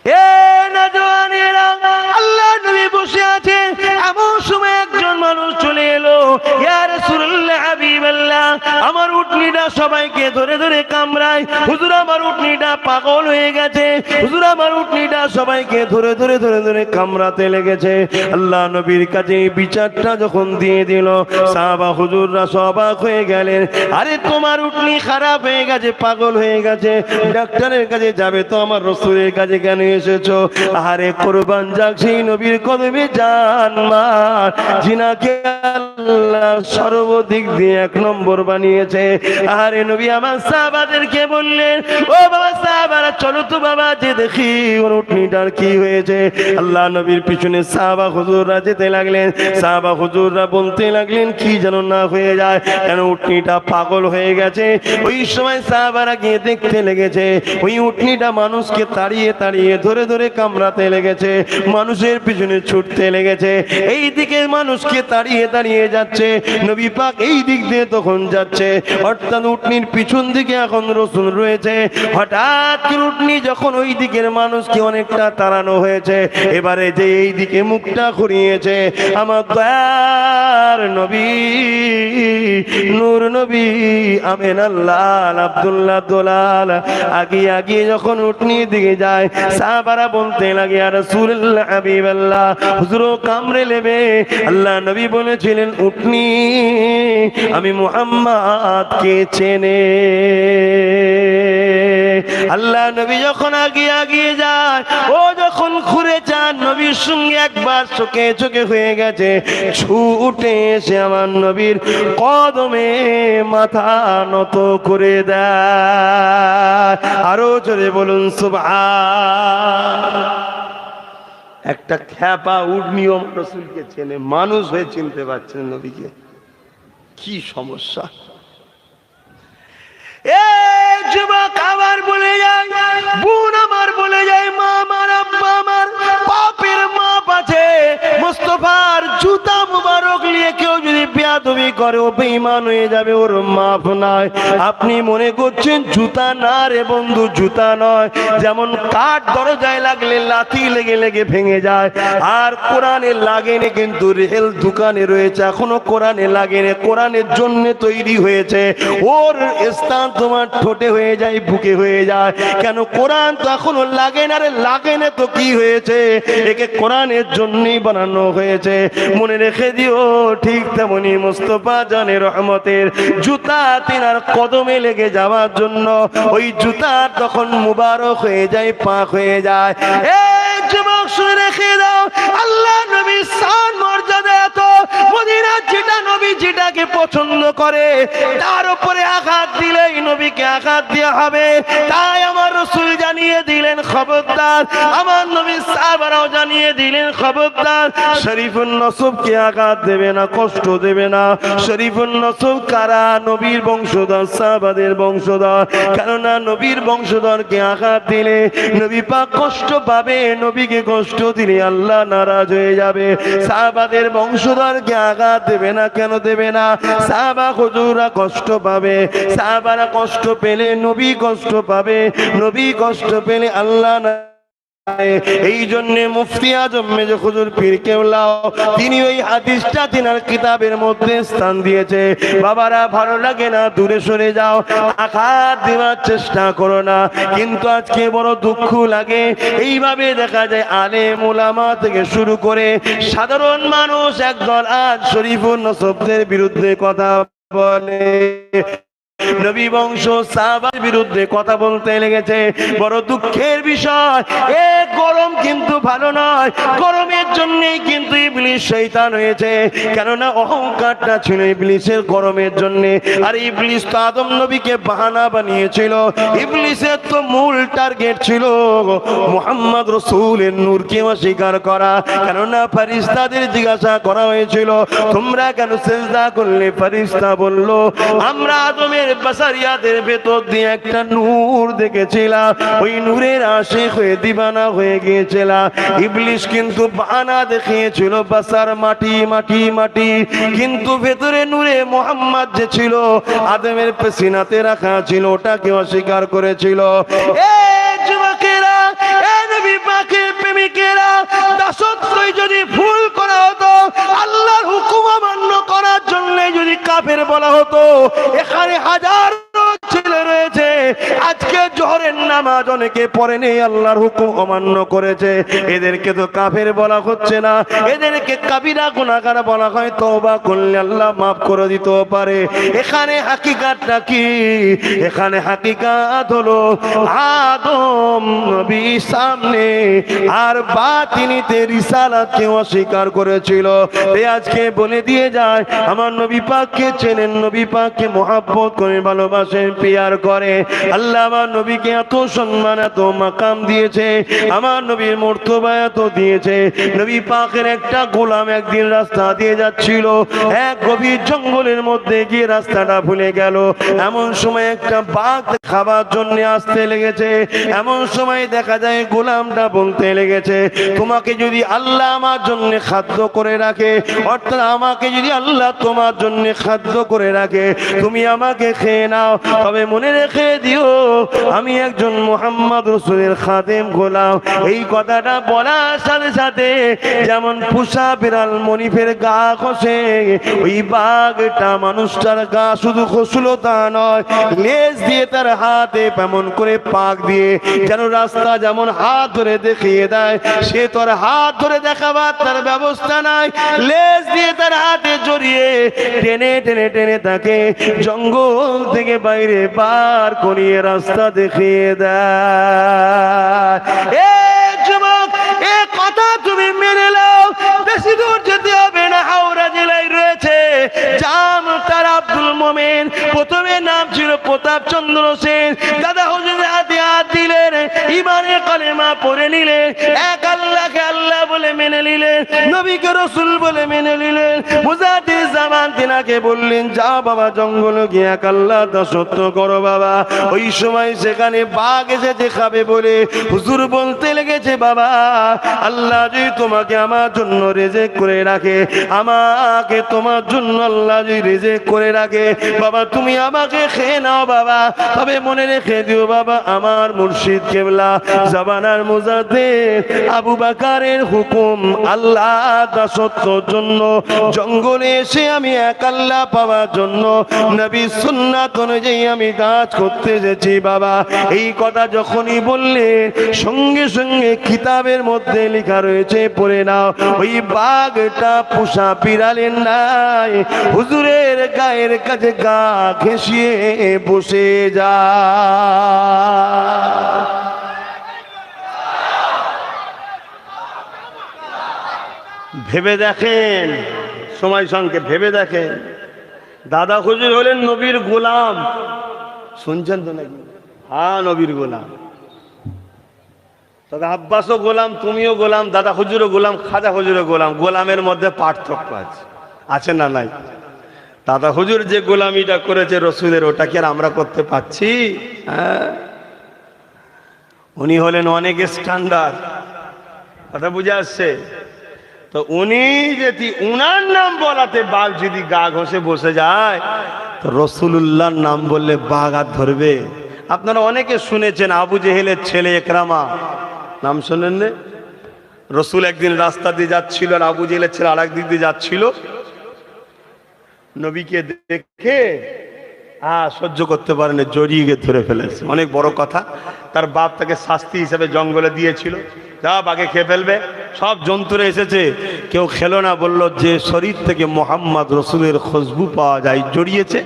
এ নওজওয়ানেরা, আল্লাহ নবী বসে আছে, এমন সময় একজন মানুষ চলে এলো। ইয়া রাসূলুল্লাহ, হাবিবাল্লাহ, আমার উটনিটা সবাইকে ধরে ধরে কামড়ায়। হুজুর, আমার উটনিটা পাগল হয়ে গেছে। হুজুর, আমার উটনিটা সবাইকে ধরে ধরে ধরে ধরে কামড়াতে লেগেছে। আল্লাহ নবীর কাছে এই বিচারটা যখন দিয়ে দিল, সাহাবা হুজুররা অবাক হয়ে গেলেন। আরে তোমার উটনি খারাপ হয়ে গেছে, পাগল হয়ে গেছে, ডাক্তারের কাছে যাবে তো আমার রাসূলের কাছে কেন এসেছো? আরে কুরবান যাক সেই নবীর কদমে জান মার, জিনাকে আল্লাহ সর্বদিক দিয়ে এক নম্বর বানিয়েছে। আরে নবী আমার সাহাবাদেরকে বললেন, ও বাবা সাহাবারা, চলো তো বাবা যে দেখি ওর উটনিটার কি হয়েছে। আল্লাহ নবীর পিছনে সাহাবা হুজুররা যেতে লাগলেন। সাহাবা হুজুররা বলতে লাগলেন, কি যেন না হয়ে যায়, কেন উটনিটা পাগল হয়ে গেছে। ওই সময় সাহাবারা গিয়ে দেখতে লেগেছে, ওই উটনিটা মানুষকে তাড়িয়ে তাড়িয়ে ধরে ধরে কামড়াতে লেগেছে, মানুষের পিছনে ছুটতে লেগেছে। এই দিকে মানুষকে তাড়িয়ে তাড়িয়ে যাচ্ছে, নবী পাক এই দিক দিয়ে তখন যাচ্ছে, অর্থাৎ উটনির পিছন দিকে এখন রাসূল রয়েছে। হঠাৎ করে উটনি যখন ওই দিকের মানুষকে অনেকটা তাড়ানো হয়েছে, এবারে যে এই দিকে মুখটা ঘুরিয়েছে, আমার দয়ার নবী নূর নবী আমিনাল্লাহ আব্দুল্লাহ দোলাল আগিয়ে আগিয়ে যখন উটনির দিকে যায়, সাহাবারা বলতে লাগে, ইয়া রাসূলুল্লাহ, হাবিবাল্লাহ, হুজুর কামড়ে নেবে। আল্লাহ নবী বলেছিলেন, উটনি আমি মুহাম্মদকে চেনে। আল্লাহ নবী যখন আগিয়ে আগিয়ে যায়, ও যখন ঘুরে যান, নবীর সঙ্গে একবার চোখে চোখে হয়ে গেছে, ছুটে এসে আমার নবীর কদমে মাথা নত করে দেয়। আরো জোরে বলুন সুবহান। একটা খ্যাপা উটনিও রাসূলকে চেনে, মানুষ হয়ে চিনতে পারছেন নবীকে, কি সমস্যা। এই যুবক আমার বলে যায়, বোন আমার বলে যায়, মা আমার, আব্বা আমার, বাপের মাপ আছে। মুস্তাফার জুতা মুবারক নিয়ে কেউ যদি বেয়াদবি করে, ও বেঈমান হয়ে যাবে, ওর মাপ নাই। আপনি মনে করছেন জুতা না রে বন্ধু, জুতা নয়। যেমন কাঠ দরজায় লাগলে লাথি লেগে লেগে ভেঙে যায়, আর কোরআনে লাগেনি, কিন্তু রেল দোকানে রয়েছে, এখনো কোরআনে লাগেনি, কোরআনের জন্য তৈরি হয়েছে। ওর স্থান তোমার ঠোঁটে হয়ে যায়, বুকে হয়ে যায়, কেন? কোরআন তো এখনো লাগে না রে। লাগে না তো কি হয়েছে, একে কোরআনের জন্যই বানানো হয়েছে। মনে রেখে দিও, ঠিক তেমনি মুস্তাফা জানে রহমতের জুতা তিনার কদমে লেগে যাওয়ার জন্য ওই জুতা তখন মুবারক হয়ে যায়, পাক হয়ে যায়। এই যুবক শুনে রেখে দাও, আল্লাহ নবীর শান মর্যাদা এত, মদিনার যেটা নবী যেটাকে পছন্দ করে তার উপরে আঘাত দিলেই নবীকে আঘাত দেওয়া হবে। তাই আমার রাসূল জানিয়ে দিলেন, খবরদার। আমার নবী সাহাবারাও জানিয়ে দিলেন, খবরদার, শরীফুন নসবকে আঘাত দেবে না, কষ্ট দেবে না। শরীফুন নসব কারা? নবীর বংশধর, সাহাবাদের বংশধর। কেননা নবীর বংশধরকে আঘাত দিলে নবী পাক কষ্ট পাবে, নবীকে কষ্ট দিলে আল্লাহ নারাজ হয়ে যাবে। সাহাবাদের বংশধরকে আঘাত দেবে না। কেন দেবে না? সাহাবা হুজুররা কষ্ট পাবে, সাহাবারা কষ্ট পেলে নবী কষ্ট পাবে, নবী কষ্ট পেলে আল্লাহ না। এই জন্য মুফতি আজম মেজর হুজুর পীর কেবলা তিনি ওই হাদিসটা তিনার কিতাবের মধ্যে স্থান দিয়েছে। বাবারা, ভালো লাগে না দূরে সরে যাও, আঘাত দেওয়ার চেষ্টা করো না। কিন্তু আজকে বড় দুঃখ লাগে, এইভাবে দেখা যায় আলেম ওলামা থেকে শুরু করে সাধারণ মানুষ একদল আজ শরীফুন নসবদের বিরুদ্ধে কথা বলে, নবী বংশ সাহাবার বিরুদ্ধে কথা বলতে লেগেছে। বড় দুঃখের বিষয়, এ গরম কিন্তু ভালো নয়, গরমের জন্যই কিন্তু ইবলিস শয়তান হয়েছে। কেননা অহংকারটা ছিল ইবলিসের গরমের জন্য। আর ইবলিস তো আদম নবীকে বাহানা বানিয়েছিল। ইবলিসের তো মূল টার্গেট ছিল মুহাম্মদ রাসূলের নূরকে অস্বীকার করা। কেননা ফেরেশতাদের জিজ্ঞাসা করা হয়েছিল, তোমরা কেন সিজদা করলে? ফেরেশতা বলল, আমরা আদমের বাসারিয়াদের ভেতর দিয়ে একটা নূর দেখেছিলাম, ওই নূরের আশিক হয়ে দিবানা হয়ে গিয়েছিলাম। ইবলিস কিন্তু বাহানা দেখিয়েছিল বাসার মাটি মাটি মাটি, কিন্তু ভেতরে নূরে মুহাম্মদ যে ছিল আদমের সিনাতে রাখা ছিল, ওটাকে অস্বীকার করেছিল। এ যুবকেরা, এ নবী জন্যই যদি ভুল করা হতো, আল্লাহর হুকুম অমান্য করার জন্য যদি কাফের বলা হতো, এখানে হাজারো ছেলে রয়েছে আজকে জোহরের নামাজ অনেকে পড়ে নেই, আল্লাহর হুকুম অমান্য করেছে, এদেরকে তো কাফের বলা হচ্ছে না, এদেরকে কাবিরা গুনাহগার বলা হয়, তওবা করলে আল্লাহ মাফ করে দিতে পারে। এখানে হাকিকাতটা কি? এখানে হাকিকাত হলো আদম নবী সামনে আর বাতিনিতে রিসালাতকে অস্বীকার করেছিল। তাই আজকে বলে দিয়ে যায়, আমার নবী পাককে চেনেন, নবী পাককে মহব্বত করে ভালোবাসেন, প্রিয়ার করে। আল্লাহ আমার নবীকে এত সম্মান এত মাকাম দিয়েছে, আমার নবীর মর্তবা এত দিয়েছে। নবী পাকের একটা গোলাম একদিন রাস্তা দিয়ে যাচ্ছিল, এক গভীর জঙ্গলের মধ্যে গিয়ে রাস্তাটা ভুলে গেল। এমন সময় একটা বাঘ খাবার জন্য আসতে লেগেছে। এমন সময় দেখা যায় গোলামটা বলতে লেগেছে, তোমাকে যদি আল্লাহ আমার জন্য খাদ্য করে রাখে, অর্থাৎ আমাকে যদি আল্লাহ তোমার জন্য খাদ্য করে রাখে, তুমি আমাকে খেয়ে নাও, তবে মনে রেখে দিও আমি একজন মুহাম্মদ রাসূলের খাদেম গোলাম। এই কথাটা বলার সাথে সাথে যেমন পুষা বিড়াল মনিফের গা খসে, ওই বাঘটা মানুষটার গা শুধু খসলো তা নয়, লেজ দিয়ে তার হাতে এমন করে পাক দিয়ে যেন রাস্তা যেমন হাত ধরে দেখিয়ে দেয়, সে তোর হাত ধরে দেখাবার তার ব্যবস্থা নাই, লেজ দিয়ে তার হাতে জড়িয়ে টেনে টেনে টেনে তাকে জঙ্গল থেকে বাইরে বার করিয়ে রাস্তা দেখিয়ে দেয়। এ যুবক, এ কথা তুমি মেনে নাও, বেশি দূর যেতে হবে না, হাওড়া জেলায় রয়েছে জামতার আব্দুল মোমেন। প্রথমে নাম ছিল প্রতাপ চন্দ্র সেন। দাদা হুজুরের হাতে হাত দিলেন, ইমানের কালেমা পড়ে নিলেন, এক আল্লাহকে আল্লাহ বলে মেনে নিলেন, নবীকে রাসূল বলে মেনে নিলেন। মুজাদ্দিদ জামান তিনাকে বললেন, যাও বাবা জঙ্গলে গিয়ে এক আল্লাহ দাসত্ব করো বাবা। ওই সময় সেখানে বাঘ এসেছে খাবে বলে হুজুর বলতে লেগেছে, বাবা আল্লাহ যদি তোমাকে আমার জন্য রেজেক করে রাখে, আমাকে তোমার জন্য আল্লাহ যদি রেজেক করে রাখে, বাবা তুমি আমাকে খেয়ে নাও বাবা, তবে মনে রেখে দিও বাবা আমার মুর্শিদ কেবলা জামানার মুজাদ্দিদ আবু বকরের হুকুম আল্লাহ দাসত্বের জন্য জঙ্গলে এসে আমি এক আল্লাহ পাওয়ার জন্য নবী সুন্নাত অনুযায়ী আমি কাজ করতে এসেছি বাবা। এই কথা যখনই বললে সঙ্গে সঙ্গে কিতাবের মধ্যে লেখা রয়েছে, পড়ে নাও, ওই বাঘটা পোষা বিড়ালের নাই, হুজুরের গায়ের কাছে গা ঘেঁষিয়ে বসে যা। ভেবে দেখেন, সময় সঙ্গে ভেবে দেখেন, দাদা হুজুর হলেন নবীর গোলাম, শুনছেন তো নাকি? হ্যাঁ নবীর গোলাম। দাদা আব্বাসও গোলাম, তুমিও গোলাম, দাদা হুজুরও গোলাম, খাজা হুজুরও গোলাম। গোলামের মধ্যে পার্থক্য আছে, আছে না নাই? দাদা হুজুর যে গোলামিটা করেছে রসুলের, ওটা কি আর আমরা করতে পারছি? হ্যাঁ, উনি হলেন অনেক স্ট্যান্ডার্ড, কথা বুঝে আসছে তো। উনি যদি উনার নাম বলাতে বাঘ যদি গা ঘষে বসে যায়, তো রসুলুল্লাহর নাম বললে বাঘ আর ধরবে? আপনারা অনেকে শুনেছেন আবু জেহেলের ছেলে একরামা, নাম শোনেন না? রসুল একদিন রাস্তা দিয়ে যাচ্ছিল আর আবু জেহেলের ছেলে আরেক দিক দিয়ে যাচ্ছিল, নবীকে দেখে সহ্য করতে পারেনি, জড়িয়ে গিয়ে ধরে ফেলেছে। অনেক বড় কথা, তার বাপ তাকে শাস্তি হিসেবে জঙ্গলে দিয়েছিল, যা বাঘে খেয়ে ফেলবে। সব জন্তুরা এসেছে, কেউ খেলো না, বলল যে শরীর থেকে মোহাম্মদ রসুলের খুশবু পাওয়া যায়, জড়িয়েছে,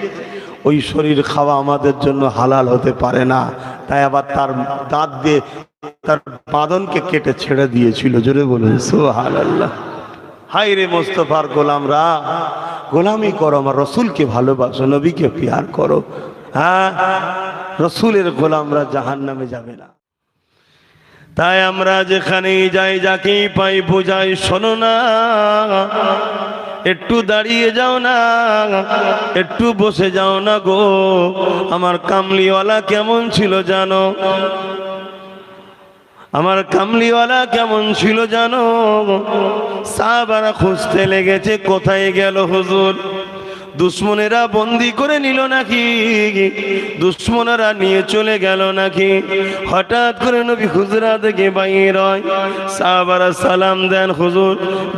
ওই শরীর খাওয়া আমাদের জন্য হালাল হতে পারে না। তাই আবার তার দাঁত দিয়ে তার বাঁধনকে কেটে ছেড়ে দিয়েছিল। জোরে বলুন সুবহানাল্লাহ। হাই রে মোস্তফার গোলামরা, গোলামি করো, আমার রসুলকে ভালোবাসো, নবীকে প্যার করো। হ্যাঁ, রসুলের গোলামরা জাহান্নামে যাবে না। তাই আমরা যেখানেই যাই, যাকেই পাই বোঝাই, শোনো না, একটু দাঁড়িয়ে যাও না, একটু বসে যাও না গো। আমার কামলিওয়ালা কেমন ছিল জানো? আমার কামলিওয়ালা কেমন ছিল জানো? সাহাবারা খুঁজতে লেগেছে, কোথায় গেল হুজুর? দুশ্মনেরা বন্দি করে নিল নাকি, দুশ্মনেরা নিয়ে চলে গেল নাকি? হঠাৎ করে নবী হুজরা থেকে বাইর হয়, সাহাবারা সালাম দেন, হুজুর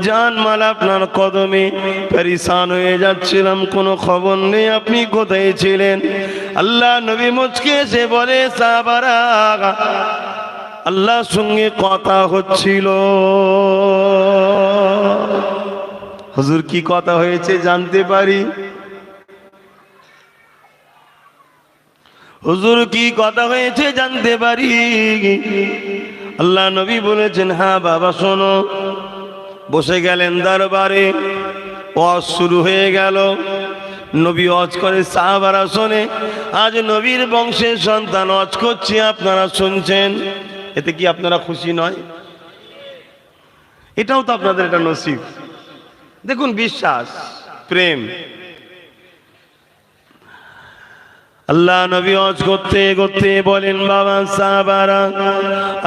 জানমাল আপনার কদমে, পেরেশান হয়ে যাচ্ছিলাম, কোনো খবর নেই, আপনি কোথায় ছিলেন? আল্লাহ নবী মুচকে এসে বলে, সাহাবারা আল্লাহর সঙ্গে কথা হচ্ছিল। হুজুর কি কথা হয়েছে জানতে পারি? হুজুর কি কথা হয়েছে জানতে পারি? আল্লাহ নবী বলেছেন, হ্যাঁ বাবা শোনো। বসে গেলেন দরবারে, ওয়াজ শুরু হয়ে গেল। নবী ওয়াজ করে, সাহাবারা শোনে, আজ নবীর বংশের সন্তান ওয়াজ করছে, আপনারা শুনছেন, এতে কি আপনারা খুশি নয়? এটাও তো আপনাদের একটা নসিব। দেখুন বিশ্বাস, প্রেম। আল্লাহ নবী ওয়াজ করতে করতে বলেন, বাবা সাহাবারা,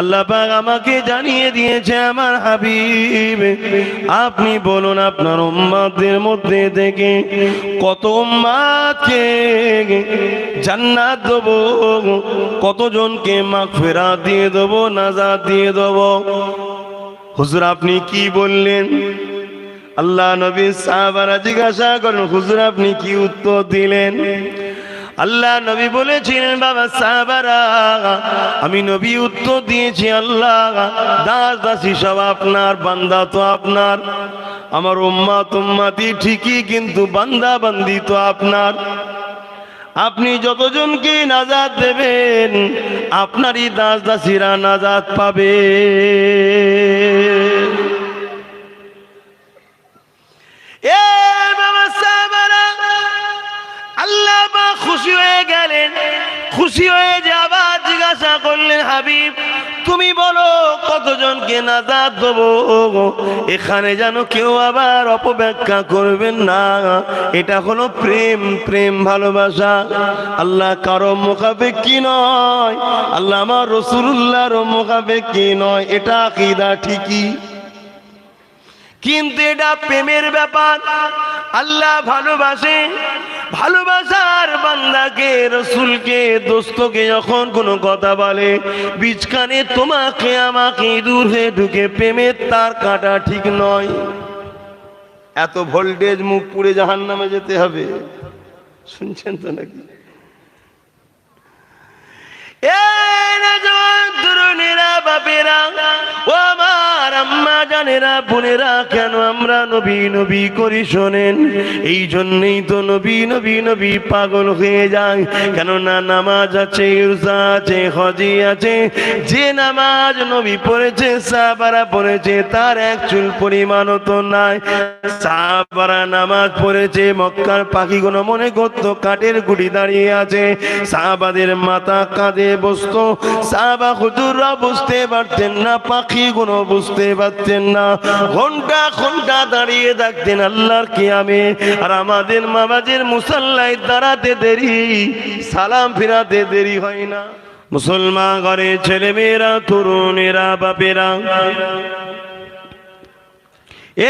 আল্লাহ পাক আমাকে জানিয়ে দিয়েছে, আমার হাবিব আপনি বলুন আপনার উম্মতদের মধ্যে থেকে কত উম্মতকে জান্নাত দেব, কতজনকে মাগফিরাত দিয়ে দেব, নাজাত দিয়ে দেব। হুজুর আপনি কি বললেন? আল্লাহ নবী সাহাবারা জিজ্ঞাসা করেন, হুজুর আপনি কি উত্তর দিলেন? আল্লাহ নবী বলেছিলেন, বাবা সাহাবারা আমি নবী উত্তর দিয়েছি, আল্লাহ দাস দাসী সব আপনার, বান্দা তো আপনার, আমার উম্মত উম্মতি ঠিকই, কিন্তু বান্দা বান্দি তো আপনার। আপনি যতজনকে নাজাত দেবেন আপনারই দাস দাসীরা নাজাত পাবে। এ বাবা সাহাবারা, আল্লাহ পাক খুশি হয়ে গেলেন, খুশি হয়ে যে আবার জিজ্ঞাসা করলেন, হাবিব তুমি বলো কতজনকে নাজাত দেবো। এখানে যেন কেউ আবার অপব্যাখ্যা করবেন না, এটা হলো প্রেম, প্রেম ভালোবাসা। আল্লাহ কারো মুখাপেক্ষী নয়, আল্লাহ আমার রাসূলুল্লাহর মুখাপেক্ষী নয়, এটা আকীদা ঠিকই, কিন্তু এটা প্রেমের ব্যাপার। আল্লাহ ভালোবাসে, ভালোবাসার বান্দাকে, রসুলকে, দোস্তকে যখন কোনো কথা বলে, বীজখানে তোমাকে আমাকে দূর হয়ে ঢুকে প্রেমের তার কাটা ঠিক নয়। এত ভোল্টেজ মুখ পুড়ে জাহান্নামে যেতে হবে, শুনছেন তো নাকি? ও আমার আম্মা জানেরা, বোনেরা, কেন আমরা নবী নবী করি শোনেন? এই জন্যই তো নবী নবী নবী পাগল হয়ে যায়। কেননা নামাজ আছে, রোজা আছে, হজি আছে, যে নামাজ নবী পড়েছে, সাহাবারা পড়েছে, তার এক চুল পরিমাণও তো নাই। সাহাবারা নামাজ পড়েছে, মক্কার পাখিগুলো মনে করতো কাঠের গুড়ি দাঁড়িয়ে আছে, সাহাবাদের মাথা কাঁধে বসতো, সাহাবা হুজুররা বুঝতে পারতেন না, পাখিগুলো বুঝতে পারতেন না, ঘন্টা ঘন্টা দাঁড়িয়ে থাকতেন আল্লাহর কিয়ামে। আর আমাদের মাবাজের মুসাল্লায় দাঁড়াতে দেরি, সালাম ফিরাতে দেরি হয় না। মুসলমান ঘরে ছেলে মেয়েরা, তরুণেরা, বাপেরা,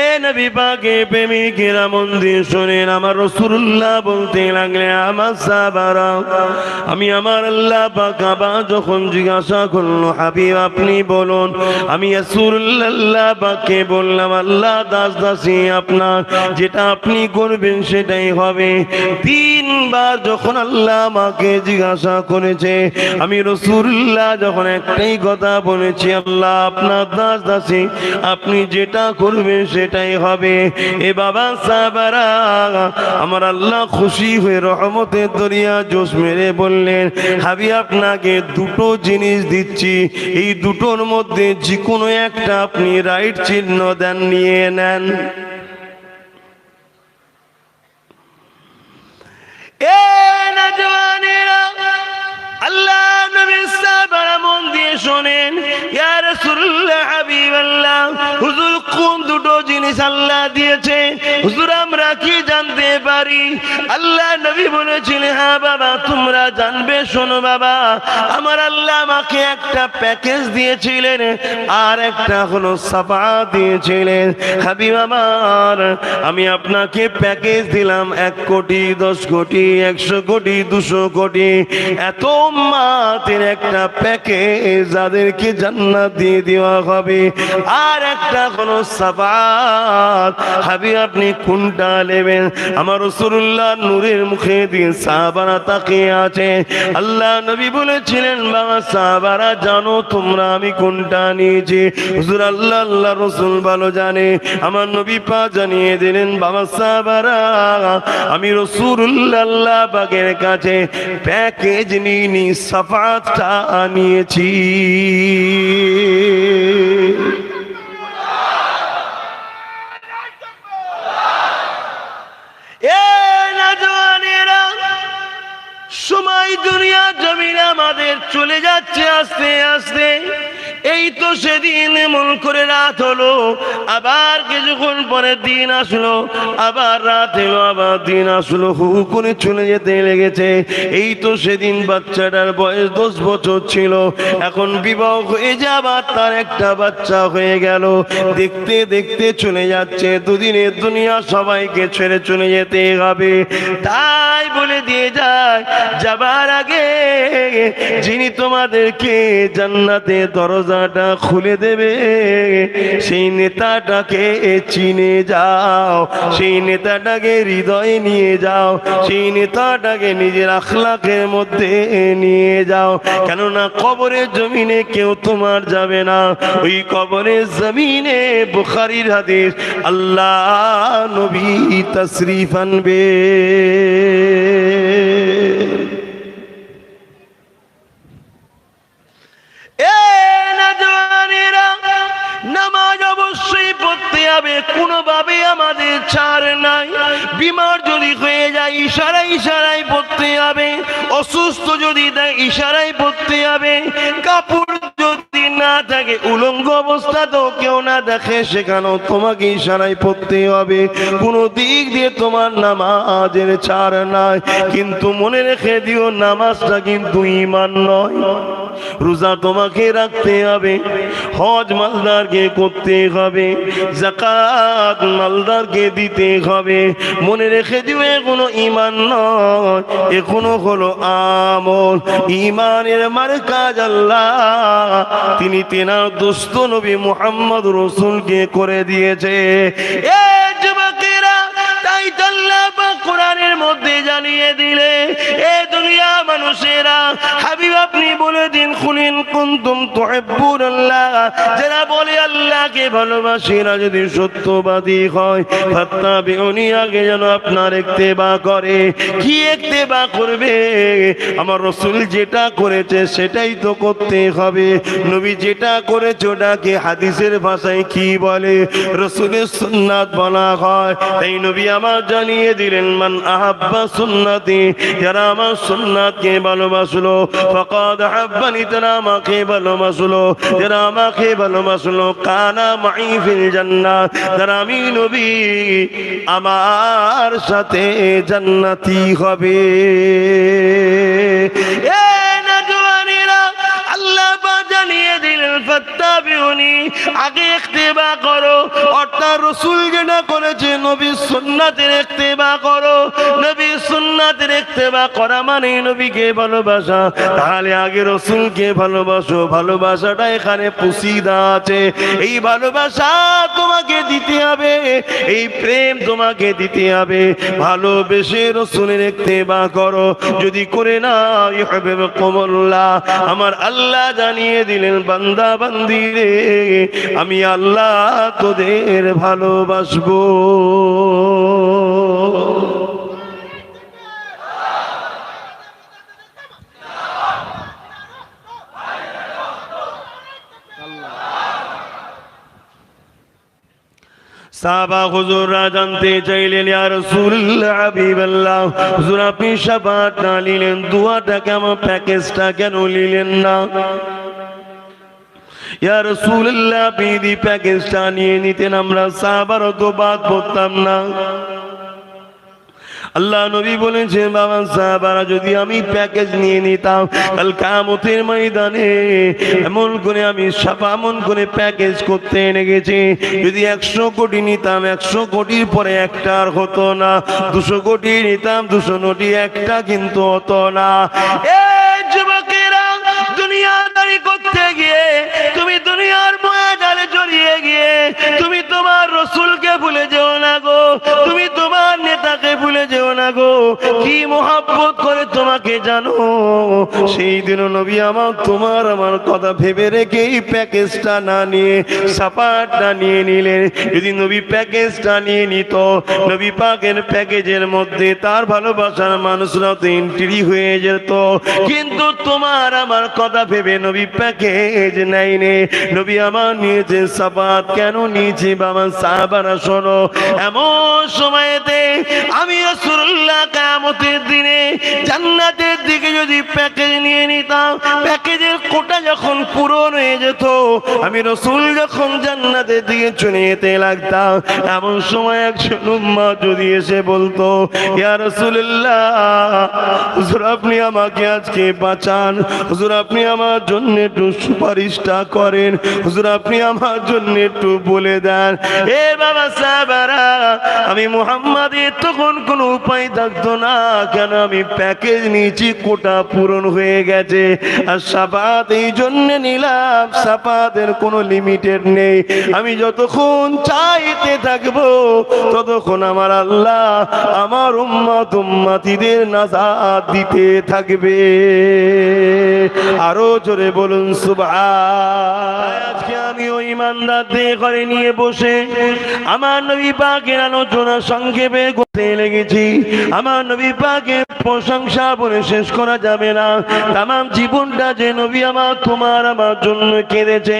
এ নবী পাকে প্রেমিকেরা মন দিয়ে শোনেন, আমার রাসূলুল্লাহ বলতে লাগলেন, আমার সাহাবারা, আমি আমার আল্লাহ পাক আবার যখন জিজ্ঞাসা করলো, হাবিব আপনি বলুন, আমি রাসূলুল্লাহ পাককে বললাম, আল্লাহ দাস দাসী আপনার, যেটা আপনি করবেন সেটাই হবে। তিনবার যখন আল্লাহ আমাকে জিজ্ঞাসা করেছে, আমি রাসূলুল্লাহ যখন একটাই কথা বলেছি, আল্লাহ আপনার দাস দাসী, আপনি যেটা করবেন সেটাই হবে। এ বাবা সাহাবারা, আমার আল্লাহ খুশি হয়ে রহমতের দরিয়া জোশ মেরে বললেন, হাবিব আপনাকে দুটো জিনিস দিচ্ছি, এই দুটোর মধ্যে যে কোনো একটা আপনি রাইট চিহ্ন দেন, নিয়ে নেন। এ নওজওয়ানেরা, আল্লাহ নবীর সাহাবারা মন দিয়ে শোনেন, ইয়া রাসূলুল্লাহ, হাবিবাল্লাহ, হুজুর কোন দুটো জিনিস আল্লাহ দিয়েছে? হুজুর আমরা কি জানতে পারি? পারি। আল্লাহ নবী বলেছিলেন, হ্যাঁ বাবা তোমরা জানবে, শোনো বাবা, আমার আল্লাহ আমাকে একটা প্যাকেজ দিয়েছিলেন, আর একটা হলো সাফাত দিয়েছিলেন। হাবিব আমার, আমি আপনাকে প্যাকেজ দিলাম 1 কোটি, 10 কোটি, 100 কোটি, 200 কোটি, এত উম্মতের একটা প্যাকেজ যাদেরকে জান্নাত দিয়ে দেওয়া হবে, আর একটা হলো সাফাত। হাবিব আপনি কোনটা নেবেন? আমার রাসূলুল্লাহ নূরের মুখে দিয়ে সাহাবারা তাকিয়ে আছে। আল্লাহ নবী বলেছিলেন, বাবা সাহাবারা জানো তোমরা আমি কোনটা নিয়েছি? হুজুর আল্লাহ রাসূল ভালো জানে। আমার নবী পাক জানিয়ে দিলেন, বাবা সাহাবারা আমি রাসূলুল্লাহ পাকের কাছে প্যাকেজ নিয়ে সাফাতটা নিয়েছি। সময় দুনিয়া জমিনে আমাদের চলে যাচ্ছে আস্তে আস্তে। এই তো সেদিন এমন করে রাত হলো, আবার কিছুক্ষণ পরে দিন আসলো, আবার রাত এলো, আবার দিন আসলো, হু করে চলে যেতে লেগেছে। এই তো সেদিন বাচ্চাটার বয়স 10 বছর ছিল, এখন বিবাহ হয়ে যাবার তার একটা বাচ্চা হয়ে গেল। দেখতে দেখতে চলে যাচ্ছে, দুদিনের দুনিয়া সবাইকে ছেড়ে চলে যেতে হবে। তাই বলে দিয়ে যায়, যাবার আগে যিনি তোমাদেরকে জান্নাতে দরজাটা খুলে দেবে, সেই নেতাটাকে চিনে যাও, সেই নেতাটাকে হৃদয়ে নিয়ে যাও, সেই নেতাটাকে নিজের আখলাকের মধ্যে নিয়ে যাও। কেননা কবরের জমিনে কেউ তোমার যাবে না, ওই কবরের জমিনে বুখারীর হাদিস, আল্লাহ নবী তাশরীফ আনবে। নামাজ অবশ্যই পড়তে হবে, কোনোভাবে আমাদের ছাড় নাই। বিমার যদি হয়ে যায় ইশারায় ইশারায় পড়তে হবে, অসুস্থ যদি দেয় ইশারায় পড়তে হবে, কাপড় যদি না থাকে উলঙ্গ অবস্থা তো কেউ না দেখে সেখানেও তোমাকে ইশারায় পড়তে হবে। কোনো দিক দিয়ে তোমার নামাজের ছাড় নাই। কিন্তু মনে রেখে দিও, নামাজটা কিন্তু ঈমান নয়। রোজা তোমাকে রাখতে হবে, হজ মালদারকে করতে হবে, যাকাত মালদারকে দিতে হবে। মনে রেখে দিও, এখনো ঈমান নয়, এখনো হলো আমল। ঈমানের মার্কাজ আল্লাহ তিনি তেনার দোস্ত নবী মুহাম্মদ রাসূলকে করে দিয়েছে। এ যুবকেরা, তাই তো আল্লাহ পাক কোরআনের মধ্যে জানিয়ে দিলে, এ দুনিয়া মানুষেরা, হাবিব আপনি বলে দিন, কুলিন কুনতুম তুহিব্বুনাল্লাহ, যারা বলে আল্লাহকে ভালোবাসি না যদি সত্যবাদী হয়, ফাত্তাবিউনি, আগে যেন আপনার ইত্তেবা করে। কি ইত্তেবা করবে? আমার রাসূল যেটা করেছে সেটাই তো করতে হবে। নবী যেটা করেছে ওটাকে হাদিসের ভাষায় কি বলে? রাসূলের সুন্নাত বলা হয়। তাই নবী আমার জানিয়ে দিলেন, মান আহাব্বা সুন্নতি, যারা আমার সুন্নাতকে ভালোবাসলো, ফাকাদ আহাব্বানি, তারা আমাকে ভালোবাসলো, যারা আমাকে ভালোবাসলো, কানা মাই ফিল জান্নাত, যারা আমি নবী আমার সাথে জান্নাতি হবে। এ নওজওয়ানেরা, আল্লাহ পাক জানিয়ে দিলেন, ফাত্তাবিউনি, আগে ইত্তেবা করো, অর্থাৎ রাসূল যেটা করেছে নবীর সুন্নাতের ইত্তেবা করো। নবীর সুন্নাতের ইত্তেবা করা মানে নবীকে ভালোবাসা। তাহলে আগে রাসূলকে ভালোবাসো, ভালোবাসাটা এখানে পুশিদা আছে। এই ভালোবাসা তোমাকে দিতে হবে, এই প্রেম তোমাকে দিতে হবে। ভালোবেসে রাসূলের ইত্তেবা করো, যদি করে না ইউহিব্বুকুমুল্লাহ, আমার আল্লাহ জানিয়ে দিলেন, বান্দা বান্দি রে, আমি আল্লাহ তোদের ভালোবাসবো। সাহাবা হুজুররা জানতে চাইলেন, ইয়া রাসূলুল্লাহ, হাবিবাল্লাহ, হুজুর আপনি শাফাআত না নিলেন, দোয়াটা কেমন, প্যাকেজটা কেন নিলেন না? ইয়া রাসূলুল্লাহ, আপনি যদি প্যাকেজটা নিয়ে নিতেন আমরা সাহাবার তো বাদ পড়তাম না। আল্লাহ নবী বলেছেন বাবা সাহাবারা যদি আমি প্যাকেজ নিয়ে নিতাম কাল কিয়ামতের ময়দানে এমন করে আমি এমন করে প্যাকেজ করতে এনে গেছি যদি 100 কোটি নিতাম 100 কোটির পরে একটা আর হতো না, 200 কোটি নিতাম 200 কোটি একটা কিন্তু হতো না। এই যুবকেরা দুনিয়াদারি করতে গিয়ে তুমি দুনিয়ার মায়াজালে জড়িয়ে গিয়ে তুমি তোমার রাসূলকে ভুলে যেও না গো, তুমি তোমার নেতাকে ভুলে যেও না গো। কি মোহাব্বত করে তোমাকে জানো, সেই দিন নবী আমার তোমার আমার কথা ভেবে রেখে এই প্যাকেজটা না নিয়ে সাপাটটা নিয়ে নিলেন। যদি নবী প্যাকেজটা নিয়ে নিত, নবী পাকের প্যাকেজের মধ্যে তার ভালোবাসার মানুষরা তো এন্ট্রি হয়ে যেত, কিন্তু তোমার আমার কথা ভেবে নবী প্যাকেজ নেয়নি, নবী আমার নিয়েছে সাপাত। কেন নিয়েছি বাবা সাহাবারা শোনো, এমন সময়তে আমি রাসূলুল্লাহ কিয়ামতের দিনে জান্নাতের দিকে যদি প্যাকেজ নিয়ে নিতাম, প্যাকেজের কোটা যখন পূরণ হয়ে যেত, আমি রাসূল যখন জান্নাতের দিকে চলে যেতে লাগতাম, এমন সময় একজন উম্মত যদি এসে বলতো ইয়া রাসূলুল্লাহ হুজুর আপনি আমাকে আজকে বাঁচান, হুজুর আপনি আমার জন্য একটু সুপারিশটা করেন, হুজুর আপনি আমার জন্য একটু বলে দেন। এ বাবা সাহাবারা আমি মুহাম্মাদের তখন কোনো উপায় থাকতো না, কেন আমি প্যাকেজ নিয়েছি, কোটা পূরণ হয়ে গেছে। আর সাফাত এই জন্য নিলাম, সাফাতের কোনো লিমিটেড নেই, আমি যতক্ষণ চাইতে থাকবো ততক্ষণ আমার আল্লাহ আমার উম্মত উম্মতিদের নাজাত দিতে থাকবে। আরো জোরে বলুন সুবহান। আজকে আমি ওই ইমানদারদের ঘরে নিয়ে বসে আমার নবী পাকের আলোচনা সংক্ষেপে করতে লেগেছি। আমার নবী পাকের প্রশংসা বলে শেষ করা যাবে না। তাম জীবনটা যে নবী আমার তোমার আমার জন্য কেঁদেছে,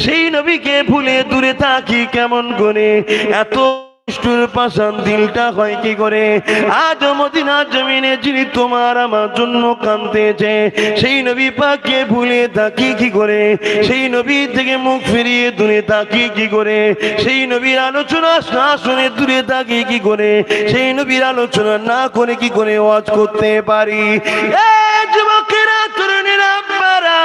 সেই নবীকে ভুলে দূরে থাকি কেমন করে? এত পাষাণ দিলটা হয় কি করে? আজ মদিনার জমিনে যিনি তোমার আমার জন্য কাঁদতেছে, সেই নবী পাককে ভুলে থাকি কি করে? সেই নবী থেকে মুখ ফিরিয়ে দূরে থাকি কি করে? সেই নবীর আলোচনা না শুনে দূরে থাকি কি করে? সেই নবীর আলোচনা না করে কি করে ওয়াজ করতে পারি? যুবকেরা, তরুণীরা, আব্বারা,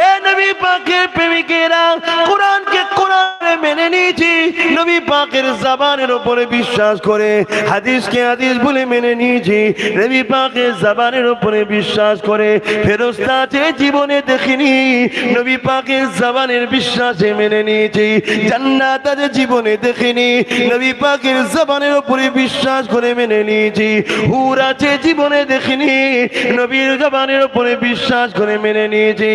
এ নবী পাকের প্রেমিকেরা, কোরআনকে কোরআনে মেনে নিয়েছি, নবী পাকের জবানের উপরে বিশ্বাস করে, হাদিসকে হাদিস বলে মেনে নিয়েছি, নবী পাকের জবানের উপরে বিশ্বাস করে। ফেরেশতা আছে জীবনে দেখিনি, নবী পাকের জবানের বিশ্বাসে মেনে নিয়েছি। জান্নাত আছে জীবনে দেখিনি, নবী পাকের জবানের উপরে বিশ্বাস করে মেনে নিয়েছি। হুর আছে জীবনে দেখিনি, নবীর জবানের উপরে বিশ্বাস করে মেনে নিয়েছি।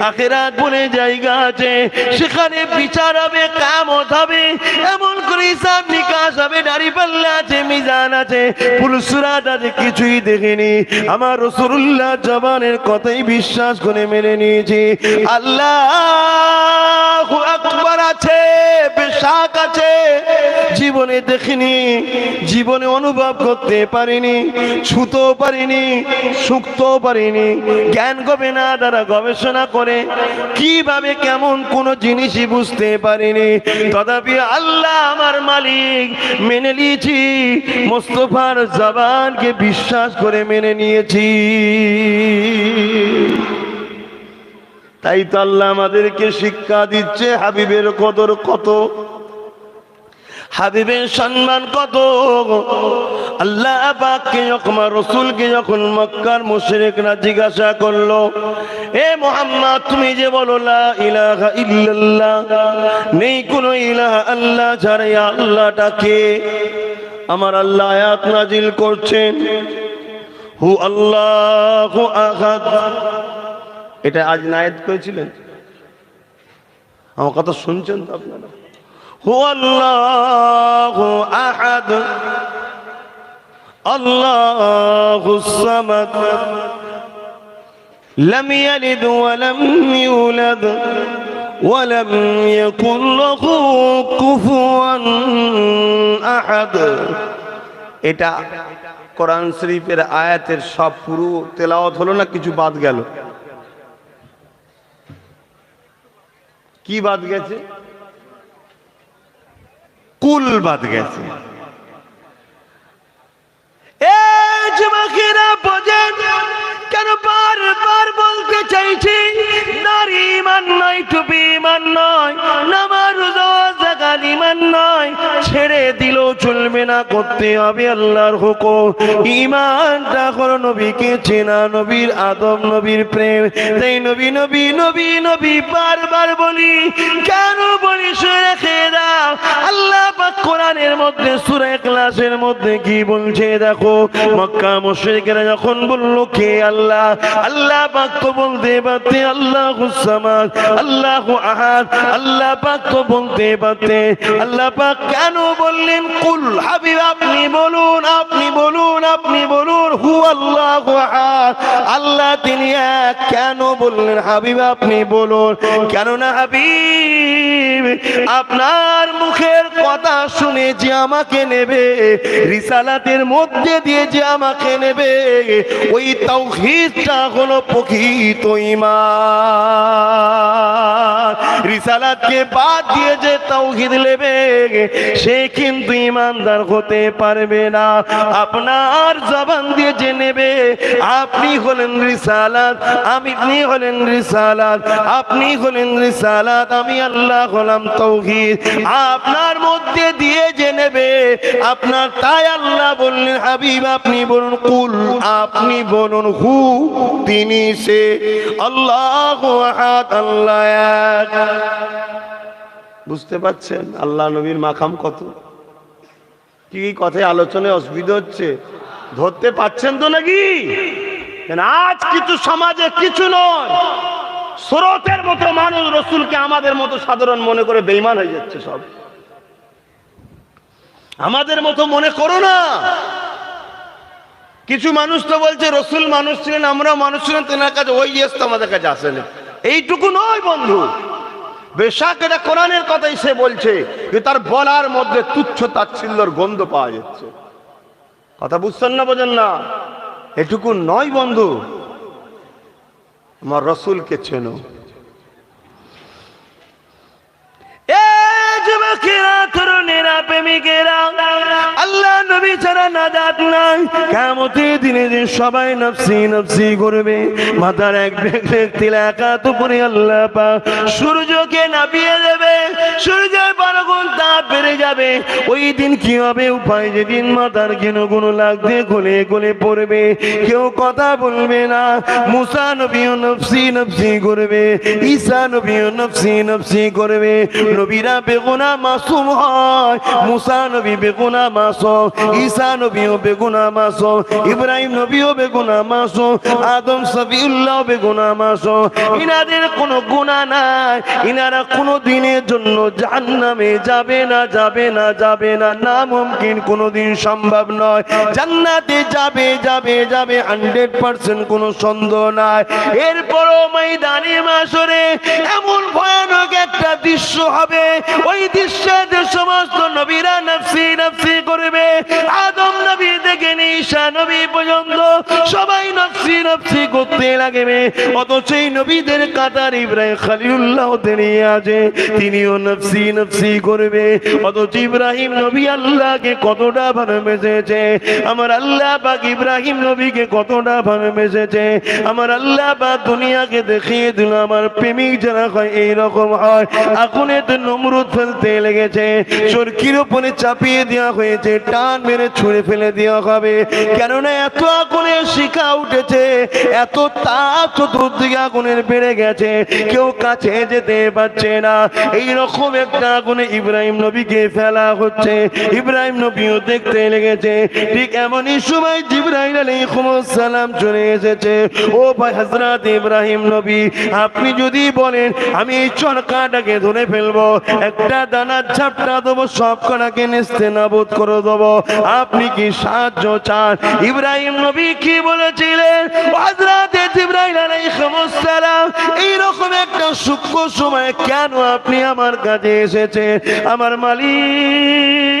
আখিরাত বলে জায়গা আছে, সেখানে বিচার হবে, কিয়ামত হবে, এমন করে হিসাব নিকাশ হবে, দাড়ি পাল্লা আছে, মিজান আছে, পুলসুরাত আছে, কিছুই দেখিনি। আমার রাসূলুল্লাহ জবানের কথাই বিশ্বাস করে মেনে নিয়েছি। আল্লাহু আকবার আছে, বেশাক আছে, জীবনে দেখিনি, জীবনে অনুভব করতে পারিনি, ছুঁতেও পারিনি, শুকতেও পারিনি। জ্ঞান গবেষণা দ্বারা গবেষণা করে কিভাবে কেমন কোন জিনিসই বুঝতে পারিনি, তথাপি আল্লাহ আমার মালিক মেনে নিয়েছি, মুস্তাফার জবানকে বিশ্বাস করে মেনে নিয়েছি। তাই তো আল্লাহ আমাদেরকে শিক্ষা দিচ্ছে হাবিবের কদর কত, হাবিবের সম্মান কত। আল্লাহ পাককে যখন রাসূলকে যখন মক্কার মুশরিকরা জিজ্ঞাসা করলো, এ মুহাম্মদ তুমি যে বলো লা ইলাহা ইল্লাল্লাহ, নেই কোনো ইলাহা আল্লাহ ছাড়া, আল্লাহটা কে? আমার আল্লাহ আয়াত নাজিল করছেন, হু আল্লাহু আহাদ। এটা আজ নায়াত করেছিলেন, আমার কথা শুনছেন তো আপনারা? হু আল্লাহু আহাদ, আল্লাহুস সামাদ, লাম ইয়ালিদ ওয়া লাম ইউলাদ ওয়া লাম ইয়াকুল লাহু কুফুয়ান আহাদ। এটা কোরআন শরীফের আয়াতের সব পুরো তেলাওয়াত হলো না, কিছু বাদ গেল। কি বাদ গেছে? কুল বাদ গেছে। চলবে না, করতে হবে আল্লাহর হুকুম। ঈমানটা হলো নবীকে চেনা, নবীর আদব, নবীর প্রেম। তাই নবী নবী নবী নবী বারবার বলি। কেন বলি শুনে রেখে দাও। আল্লাহ পাক কোরআনের মধ্যে সূরা ইখলাসের মধ্যে কি বলছে দেখো। মক্কা মুশরিকরা যখন বলল কে আল্লাহ, আল্লাহ পাক তো বলতে পারতে আল্লাহুস সামাদ, আল্লাহু আহাদ। আল্লাহ পাক তো বলতে পারতে, আল্লাহ পাক কেন বললেন কুল, হাবিব আপনি বলুন, আপনি বলুন, আপনি বলুন হু আল্লাহু আহাদ, আল্লাহ তিনি এক। কেন বললেন হাবিব আপনি বলুন? কেননা হাবিব আপনার মুখের কথা শুনে যে আমাকে নেবে, রিসালাতের মধ্যে দিয়ে যে আমাকে নেবে, ওই তাওহীদটা হলো প্রকৃত ঈমান। রিসালাতকে বাদ দিয়ে যে তাওহীদ নেবে সে কিন্তু ঈমানদার হতে পারবে না। আপনার জবান দিয়ে যে নেবে, আপনি হলেন রিসালাত, আপনি হলেন রিসালাত, আপনি হলেন রিসালাত, আমি আল্লাহ হলাম তাওহীদ। আপনার মধ্যে দিয়ে যে নেবে আপনার, তাই আল্লাহ বললেন হাবিব আপনি বলুন কুল, আপনি বলুন হু, তিনি সে আল্লাহু আহাদ, আল্লাহ এক। বুঝতে পারছেন আল্লাহ নবীর মাকাম কত? কি কথায় আলোচনায় অসুবিধা হচ্ছে? ধরতে পারছেন তো নাকি? আজ কিছু সমাজে কিছু নয়, স্রোতের মতো মানুষ রসুলকে আমাদের মতো সাধারণ মনে করে বেঈমান হয়ে যাচ্ছে। সব আমাদের মতো মনে করো না। কিছু মানুষ তো বলছে রসুল মানুষ ছিলেন, আমরাও মানুষ ছিলেন, তেনার কাছে ওই ইয়েস তো আমাদের কাছে আসেনি। এইটুকু নয় বন্ধু, বেশাক এটা কোরআনের কথাই সে বলছে, যে তার বলার মধ্যে তুচ্ছ তাচ্ছিল্যর গন্ধ পাওয়া যাচ্ছে। কথা বুঝছেন না, বোঝেন না? এটুকু নয় বন্ধু, আমার রসুলকে চেনো। আল্লাহ নবী ছাড়া নাজাত নাই। কিয়ামতের দিনে যে সবাই নফসি নফসি করবে, মাথার এক ব্যক্তি একাত উপরে আল্লাহ পাক সূর্যকে নামিয়ে দেবে, সূর্যের 12 গুণ তাপ বেড়ে যাবে। ওই দিন কি হবে উপায়, যেদিন মাথার গুণ লাগতে গলে গলে পড়বে, কেউ কথা বলবে না। মুসা নবীও নফসি নফসি করবে, ঈসা নবীও নফসি নফসি করবে। নবীরা বেগুনাহ মাসুম হয়, মুসা নবী বেগুনাহ মাসুম, ঈসা নবীও বেগুনাহ মাসুম, ইব্রাহিম নবীও বেগুনাহ মাসুম, আদম সফিউল্লাহ বেগুনাহ মাসুম। ইনাদের কোনো গুনাহ নাই, ইনারা কোনো দিনের জন্য জাহান্নামে যাবে না, যাবে না, যাবে না, না মুমকিন, কোনোদিন সম্ভব নয়। জান্নাতে যাবে, যাবে, যাবে 100% কোনো সন্দেহ নাই। এরপরও ময়দানে মাশরে এমন ভয়ানক একটা দৃশ্য হবে, ওই দৃশ্যে সমস্ত নবীরা নফসি নফসি করবে। আদম নবী থেকে ঈসা নবী পর্যন্ত সবাই নফসি নফসি করতে লাগবে। অথচ এই নবীদের কাতার ইব্রাহিম খলিলুল্লাহ তিনি আছে, তিনিও নফসি নফসি করবে। অথচ ইব্রাহিম নবী আল্লাহকে কতটা ভালোবেসেছে, আমার আল্লাহ পাক ইব্রাহিম নবীকে কতটা ভালোবেসেছে। আমার আল্লাহ পাক দুনিয়াকে দেখিয়ে দিল আমার প্রেমিক যারা হয় এইরকম হয়। আগুনে তো নমরুদ ফেলতে লেগেছে, চরকির উপরে চাপিয়ে দেওয়া হয়েছে, টান মেরে ছুঁড়ে ফেলে দেওয়া হবে। কেননা এত আগুনের শিখা উঠেছে, এত তাপ চতুর্দিকে আগুনের বেড়ে গেছে, কেউ কাছে যেতে পারছে না। এইরকম একটা আগুনে ইব্রাহিম নবীকে ফেলা হচ্ছে, ইব্রাহিম নবীও দেখতে লেগেছে। ঠিক এমনই সময় জিবরাইল আলাইহিস সালাম চলে এসেছে। ও ভাই হযরত ইব্রাহিম নবী, আপনি যদি বলেন আমি এই চরকাটাকে ধরে ফেলবো, একটা দানার ঝাপটা দেবো, সব কটাকে নেস্তেনাবুদ করে দেবো, আপনি কি সাহায্য চান? ইব্রাহিম নবী কি বলেছিলেন? হযরত জিবরাইল আলাইহিস সালাম এইরকম একটা সূক্ষ্ম সময় কেন আপনি আমার কাছে এসেছেন? আমার মালিক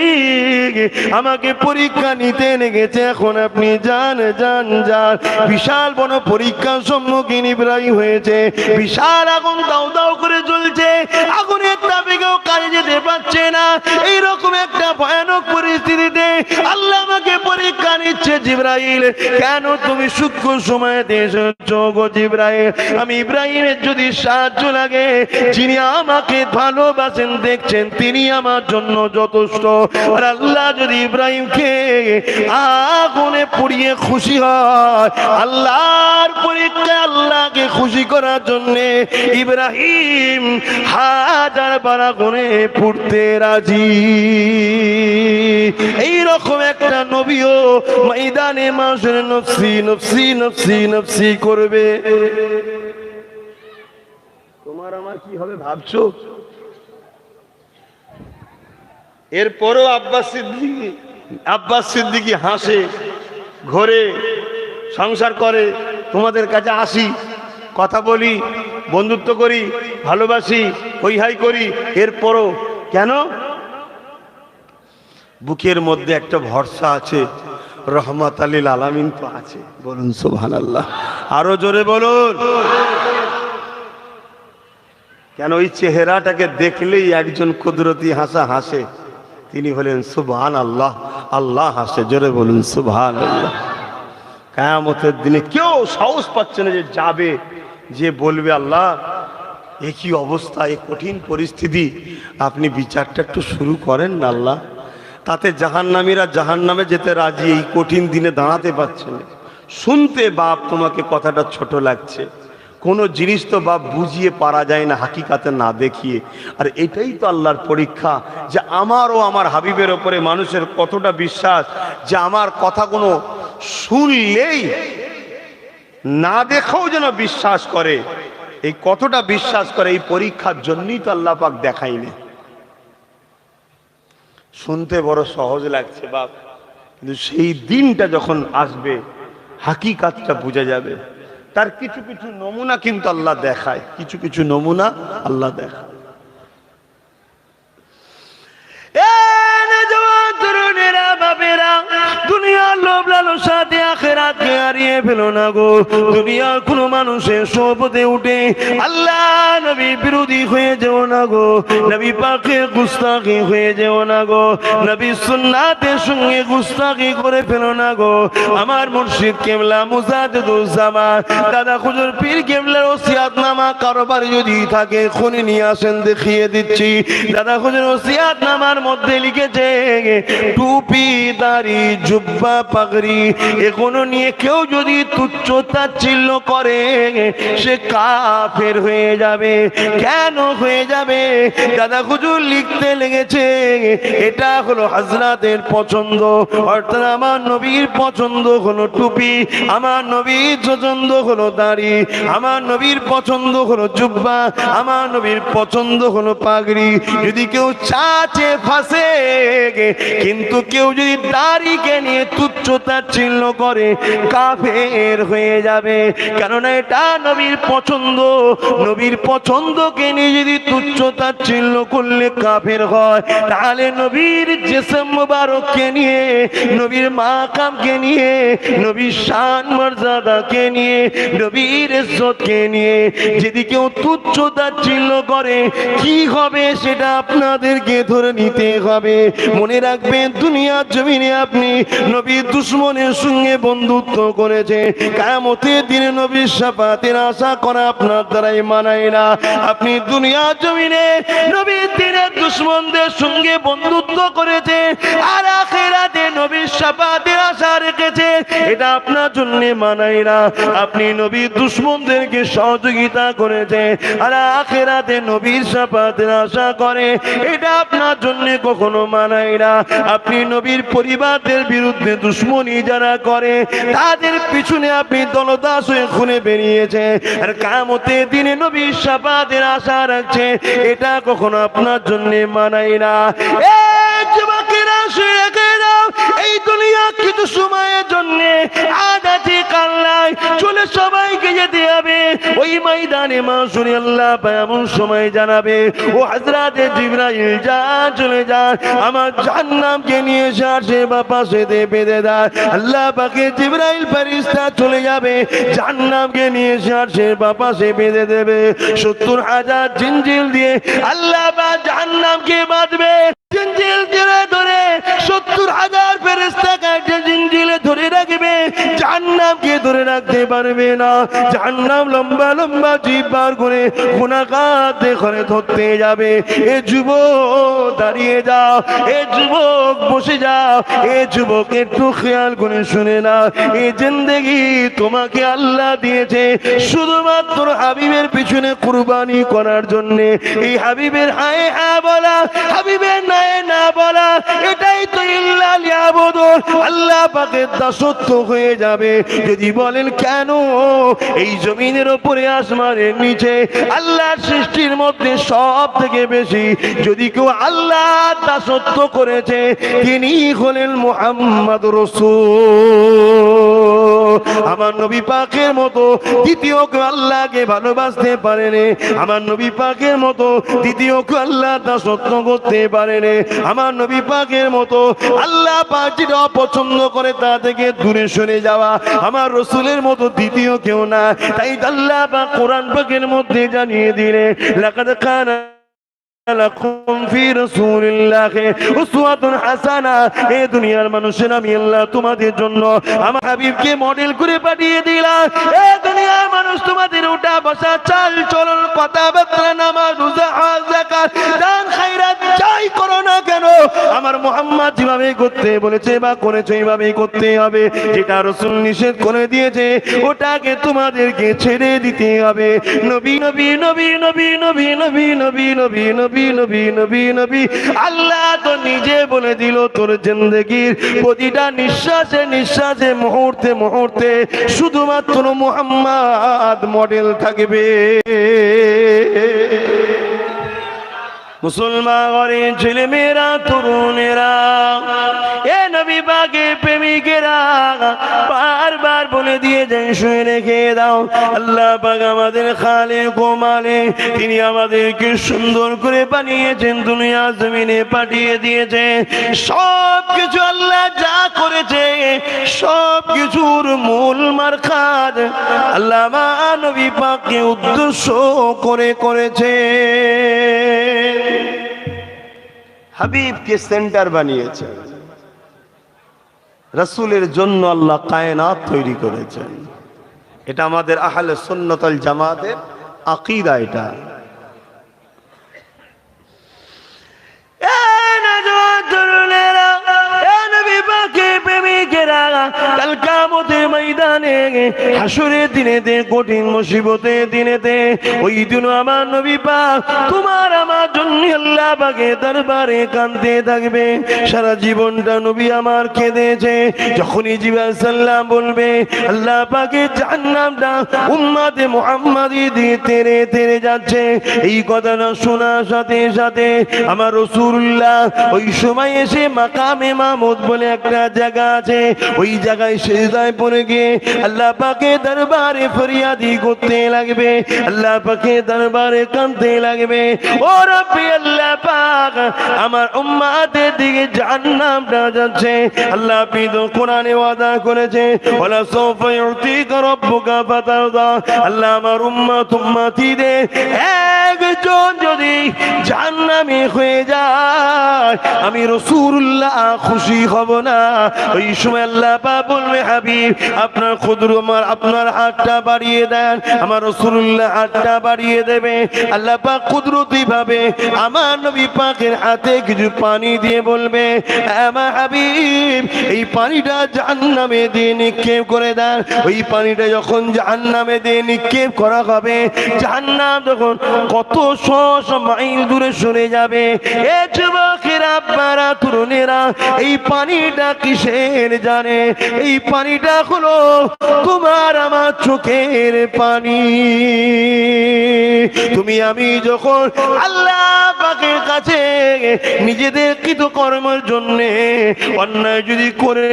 আমাকে পরীক্ষা নিতে লেগেছে, এখন আপনি যান যান যান। বিশাল বড় পরীক্ষার সম্মুখীন ইব্রাহিম হয়েছে। বিশাল আগুন দাউ দাউ করে জ্বলছে, আগুনের তাপে কেউ কাজে যেতে পারছে না। এইরকম একটা ভয়ানক পরিস্থিতিতে আল্লাহ আমাকে পরীক্ষা নিচ্ছে জিবরাইল, কেন তুমি সূক্ষ্ম সময়তে এসেছো গো জিবরাইল? আমি ইব্রাহিমের যদি সাহায্য লাগে, যিনি আমাকে ভালোবাসেন দেখছেন, তিনি আমার জন্য যথেষ্ট। আর আল্লাহ যদি ইব্রাহিমকে আগুনে পুড়িয়ে খুশি হয়, আল্লাহর পরীক্ষা আল্লাহকে খুশি করার জন্য ইব্রাহিম হাজার বার আগুনে পুড়তে রাজি। এইরকম একটা নবীও ময়দানে মাশরে নফসি নফসি নফসি নফসি করবে। তোমার আমার কি হবে ভাবছো? এরপরও আব্বাস সিদ্দিকী হাসে, ঘরে সংসার করে, তোমাদের কাছে আসি, কথা বলি, বন্ধুত্ব করি, ভালোবাসি, হই হাই করি, এরপরও কেন? বুকের মধ্যে একটা ভরসা আছে, রহমত আলিল আলামিন তো আছে। বলুন সুবহানাল্লাহ, আরো জোরে বলুন। কেন? ওই চেহারাটাকে দেখলেই একজন কুদরতি হাসা হাসে, তিনি হলেন সুবহানাল্লাহ। আল্লাহ হাসে, জোরে বলুন সুবহানাল্লাহ। কিয়ামতের দিনে কেউ সাহস পাচ্ছে না যে যাবে, যে বলবে আল্লাহ এ কি অবস্থা, এ কঠিন পরিস্থিতি, আপনি বিচারটা একটু শুরু করেন না আল্লাহ। তাতে জাহান্নামীরা জাহান্নামে যেতে রাজি, এই কঠিন দিনে দাঁড়াতে পারছে না। শুনতে বাপ তোমাকে কথাটা ছোট লাগছে, কোনো জিনিস তো বাপ বুঝিয়ে পারা যায় না হাকিকাতে না দেখিয়ে। আর এটাই তো আল্লাহর পরীক্ষা, যে আমার ও আমার হাবিবের ওপরে মানুষের কতটা বিশ্বাস, যে আমার কথাগুলো শুনলেই না দেখেও যেন বিশ্বাস করে। এই কতটা বিশ্বাস করে, এই পরীক্ষার জন্যই তো আল্লাহ পাক দেখাইনি। শুনতে বড় সহজ লাগছে বাপ, কিন্তু সেই দিনটা যখন আসবে হাকিকাতটা বোঝা যাবে। তার কিছু কিছু নমুনা কিন্তু আল্লাহ দেখায়, কিছু কিছু নমুনা আল্লাহ দেখায়। দুনিয়ার লোভ লালসাতে আখিরাতকে হারিয়ে ফেলো না গো। দুনিয়ার কোন মানুষের সোহবতে উঠে আল্লাহ নবী বিরোধী হয়ে যেও না গো, নবী পাকের গুস্তাখি হয়ে যেও না গো, নবী সুন্নাতের সঙ্গে গুস্তাখি করে ফেলো না গো। আমার মুর্শিদ কেবলা মুজাদ্দিদুজ্জামান দাদা হুজুর পীর কেবলার ওসিয়াতনামা কারবার যদি থাকে খুনি নিয়ে আসেন, দেখিয়ে দিচ্ছি। দাদা হুজুর ওসিয়াতনামার মধ্যে লিখেছে টুপি দাড়ি জুব্বা পাগড়ি এগুলো নিয়ে কেউ যদি তুচ্ছ তাচ্ছিল্য করে সে কাফের হয়ে যাবে। কেন হয়ে যাবে? দাদা হুজুর লিখতে লেগেছে এটা হলো হযরতের পছন্দ, অর্থাৎ আমার নবীর পছন্দ হলো টুপি, আমার নবীর পছন্দ হলো দাড়ি, আমার নবীর পছন্দ হলো জুব্বা, আমার নবীর পছন্দ হলো পাগড়ি। যদি কেউ চাচে ফাঁসে, কিন্তু কেউ যদি দাড়িকে নিয়ে তুচ্ছ তাচ্ছিল্য করে কাফের হয়ে যাবে। কেননা এটা নবীর পছন্দ, নবীর পছন্দকে নিয়ে যদি তুচ্ছ তাচ্ছিল্য করলে কাফের হয়, তাহলে নবীর জিসম মুবারককে নিয়ে, নবীর মাকামকে নিয়ে, নবীর শান মর্যাদাকে নিয়ে, নবীর ইজ্জতকে নিয়ে যদি কেউ তুচ্ছ তাচ্ছিল্য করে কি হবে সেটা আপনাদেরকে ধরে নিতে হবে। মনে রাখবেন দুনিয়ার জমিনে আপনি নবীর দুশমনের সঙ্গে বন্ধুত্ব করেছে, কিয়ামতের দিনে নবীর শাফাতের আশা করা আপনার দ্বারাই মানায় না। আপনি দুনিয়ার জমিনে নবীর দিনের দুশমনদের সঙ্গে বন্ধুত্ব করেছে আর আখিরাতে নবীর শাফাতের আশা রেখেছে, এটা আপনার জন্য মানায় না। আপনি নবীর দুশমনদেরকে সহযোগিতা করেছে আর আখিরাতে নবীর শাফাতের আশা করে, এটা আপনার জন্য কখনো মানায় না। আপনি নবীর পরিবারদের বিরুদ্ধে দুশমনি যারা করে তাদের পিছনে আপনি দলদাস হয়ে খুনে বেরিয়েছে আর কিয়ামতের দিনে নবীর শাফাতের আশা রাখছে, এটা কখনো আপনার জন্য মানায় না। যুবকেরা শুনে রেখে দাও, এই দুনিয়া কিছু সময়ের জন্য আদাতি কাল্লাই চলে সবাইকে যেতে হবে ওই ময়দানে মাশরে। আল্লাহ এমন সময় জানাবে ও হযরতে জিবরাইল যা চলে যান, আমার জাহান্নামকে নিয়ে এসে পাশে বেঁধে দেয়। আল্লাহ পাকে জিবরাইল ফেরেশতা চলে যাবে, জাহান্নামকে নিয়ে এসে পাশে বেঁধে দেবে। 70,000 জিনজিল দিয়ে আল্লাহ পাক জাহান্নামকে বাঁধবে। জিনজিল ধরে 70,000 ফেরেশতা কাটে জিনজিল ধরে রাখতে পারবে না। জাহান্নাম লম্বা লম্বা জিভ বার করে গুনাহগারদের ঘরে ধরতে যাবে। এ যুবক দাঁড়িয়ে যাও, এ যুবক বসে যাও, এ যুবক একটু খেয়াল করে শুনে না। এই জিন্দেগি তোমাকে আল্লাহ দিয়েছে শুধুমাত্র হাবিবের পিছনে কুরবানি করার জন্য। এই হাবিবের হায় হ্যাঁ বলা, হাবিবের নাই না বলা, এটাই তো ইল্লা লিয়াবুদুন, আল্লাহ পাকের দাসত্ব হয়ে যাবে। যদি বলেন কেন, এই জমিনের উপরে আসমানের নিচে আল্লাহর সৃষ্টির মধ্যে সব থেকে বেশি যদি কেউ আল্লাহ দাসত্ব করেছে তিনি হলেন মুহাম্মদ রাসূল। আমার নবী পাকের মতো দ্বিতীয় কেউ আল্লাহকে ভালোবাসতে পারেনি, আমার নবী পাকের মতো দ্বিতীয় কেউ আল্লাহ দাসত্ব করতে পারেনি, আমার নবী পাকের মতো আল্লাহ পাক যেটা অপছন্দ করে তা থেকে দূরে সরে যাওয়া আমার রাসূলের মতো দ্বিতীয় কেউ না। তাই আল্লাহ পাক কোরআন পাকের মধ্যে জানিয়ে দিলে লাকাদ কানা লাকুম ফি রাসূলিল্লাহি উসওয়াতুন হাসানা। এই দুনিয়ার মানুষের আমি আল্লাহ তোমাদের জন্য আমার হাবিবকে মডেল করে পাঠিয়ে দিলাম। এই দুনিয়ার মানুষ তোমাদের উঠা বসা চাল চলন কথাবার্তা নামাজ রোজা হজ যাকাত দান খায়রাত যাই করো না কেন আমার মুহাম্মদ যেভাবে করতে বলেছে বা করেছে এইভাবেই করতে হবে। যেটা রাসূল নিষেধ করে দিয়েছে ওটাকে তোমাদেরকে ছেড়ে দিতে হবে। নবী নবী নবী নবী নবী নবী নবী নবী নবী নবী নবী নবী আল্লাহ তো নিজে বলে দিল তোর জিন্দেগির প্রতিটা নিঃশ্বাসে নিঃশ্বাসে মুহূর্তে মুহূর্তে শুধুমাত্র মুহাম্মদ মডেল থাকবে। মুসলমান ঘরের ছেলে মেয়েরা তরুণেরা এ নবী পাকের প্রেমিকেরা বারবার বলে দিয়ে যান শুয়ে রেখে দাও আল্লাহ পাক আমাদের খালিক ও মালিক, তিনি আমাদেরকে সুন্দর করে বানিয়েছেন, দুনিয়া জমিনে পাঠিয়ে দিয়েছে। সব কিছু আল্লাহ যা করেছে সব কিছুর মূল মারকাজ আল্লাহ নবী পাককে উদ্দেশ্য করে করেছে। হাবিবকে সেন্টার বানিয়েছে, রাসূলের জন্য আল্লাহ কায়নাত তৈরি করেছেন। এটা আমাদের আহলে সুন্নাত ওয়াল জামাতের আকীদা। এটা কাল কিয়ামতের ময়দানে হাসরের দিনেতে কঠিন মুসিবতের দিনেতে ওই দিন আমার নবী পাক তোমার আমার জন্য আল্লাহ পাকের দরবারে কাঁদতে থাকবে। সারা জীবনটা নবী আমার কেঁদেছে। যখনই জিবরাইল সাল্লাম বলবে আল্লাহ পাকের জাহান্নামটা উম্মতে মুহাম্মাদি দিয়ে তেরে তেরে যাচ্ছে, এই কথাটা শোনার সাথে সাথে আমার রাসূলুল্লাহ ওই সময় এসে মাকামে মাহমুদ বলে একটা জায়গা আছে, ওই জায়গায় সিজদায় পড়ে গিয়ে আল্লাহ পাকের দরবারে ফরিয়াদি করতে লাগবে, আল্লাহ পাকের দরবারে কাঁদতে লাগবে। ও রব্বি আল্লাহ পাক আমার উম্মতের দিকে জাহান্নামটা যাচ্ছে। আল্লাহ আপনি তো কোরআনে ওয়াদা করেছে ওয়ালা সাওফা ইউতিকা রাব্বুকা ফাতারদা। আল্লাহ আমার উম্মতিদের একজন যদি জাহান্নামী হয়ে যায় আমি রাসূলুল্লাহ খুশি হব না। ওই সময় আল্লাহ পাক বলবে হাবিব আপনার খুদরু আমার আপনার হাতটা বাড়িয়ে দেন, আমার রাসূলুল্লাহ হাতটা বাড়িয়ে দেবে। আল্লাহ পাক কুদরতি ভাবে আমার নবী পাকের হাতে কিছু পানি দিয়ে বলবে আমার হাবিব এই পানিটা জাহান্নামে দিয়ে নিক্ষেপ করে দেন। ওই পানিটা যখন জাহান্নামে দিয়ে নিক্ষেপ করা হবে জাহান্নাম তখন কত শত মাইল দূরে সরে যাবে। এ যুবকেরা আপনারা তরুণেরা এই পানিটা কিসের জানে? এই পানিটা হলো তোমার আমার চোখের পানি। তুমি আমি যখন আল্লাহ পাকের কাছে নিজেদের কৃতকর্মের জন্য অন্যায় যদি করে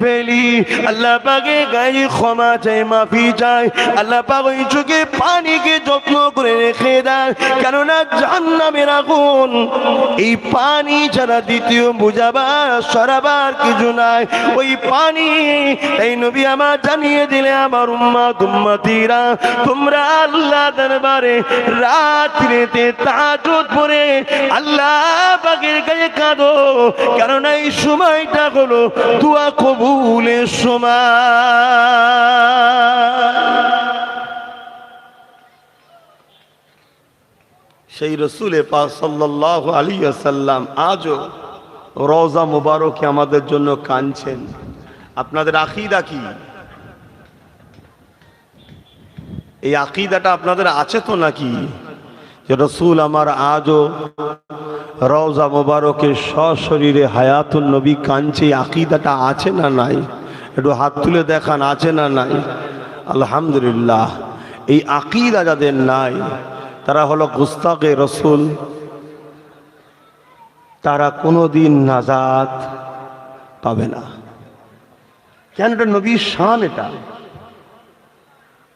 ফেলি আল্লাহ পাকের গায়ে ক্ষমা চাই, মাফি চাই, আল্লাহ পাক ওই চোখে পানিকে যত্ন করে রেখে দেন। কেননা জাহান্নামের আগুন এই পানি ছাড়া দ্বিতীয় বুঝাবার সরাবার কিছু নাই। ওই পানি এই নবী আমার জানিয়ে দিলে আমার উম্মত উম্মতিরা তোমরা আল্লাহ দরবারে রাত্রিতে তাহাজ্জুদ পড়ে আল্লাহ পাকের কাছে কাঁদো, কেননা এই সময়টা হলো দোয়া কবুলের সময়। সেই রসুলে পাক সাল্লাল্লাহু আলাইহি ওয়াসাল্লাম আজও রওজা মুবারকে আমাদের জন্য কাঁদছেন। আপনাদের আকীদা কি? এই আকীদাটা আপনাদের আছে তো নাকি, যে রসুল আমার আজও রওজা মুবারকে সশরীরে হায়াতুন নবী কাঁদছে? আকীদাটা আছে না নাই? একটু হাত তুলে দেখান, আছে না নাই? আলহামদুলিল্লাহ। এই আকীদা যাদের নাই তারা হলো গুস্তাকে রসুল, তারা কোনোদিন নাজাত পাবে না। কেন? এটা নবীর শান। এটা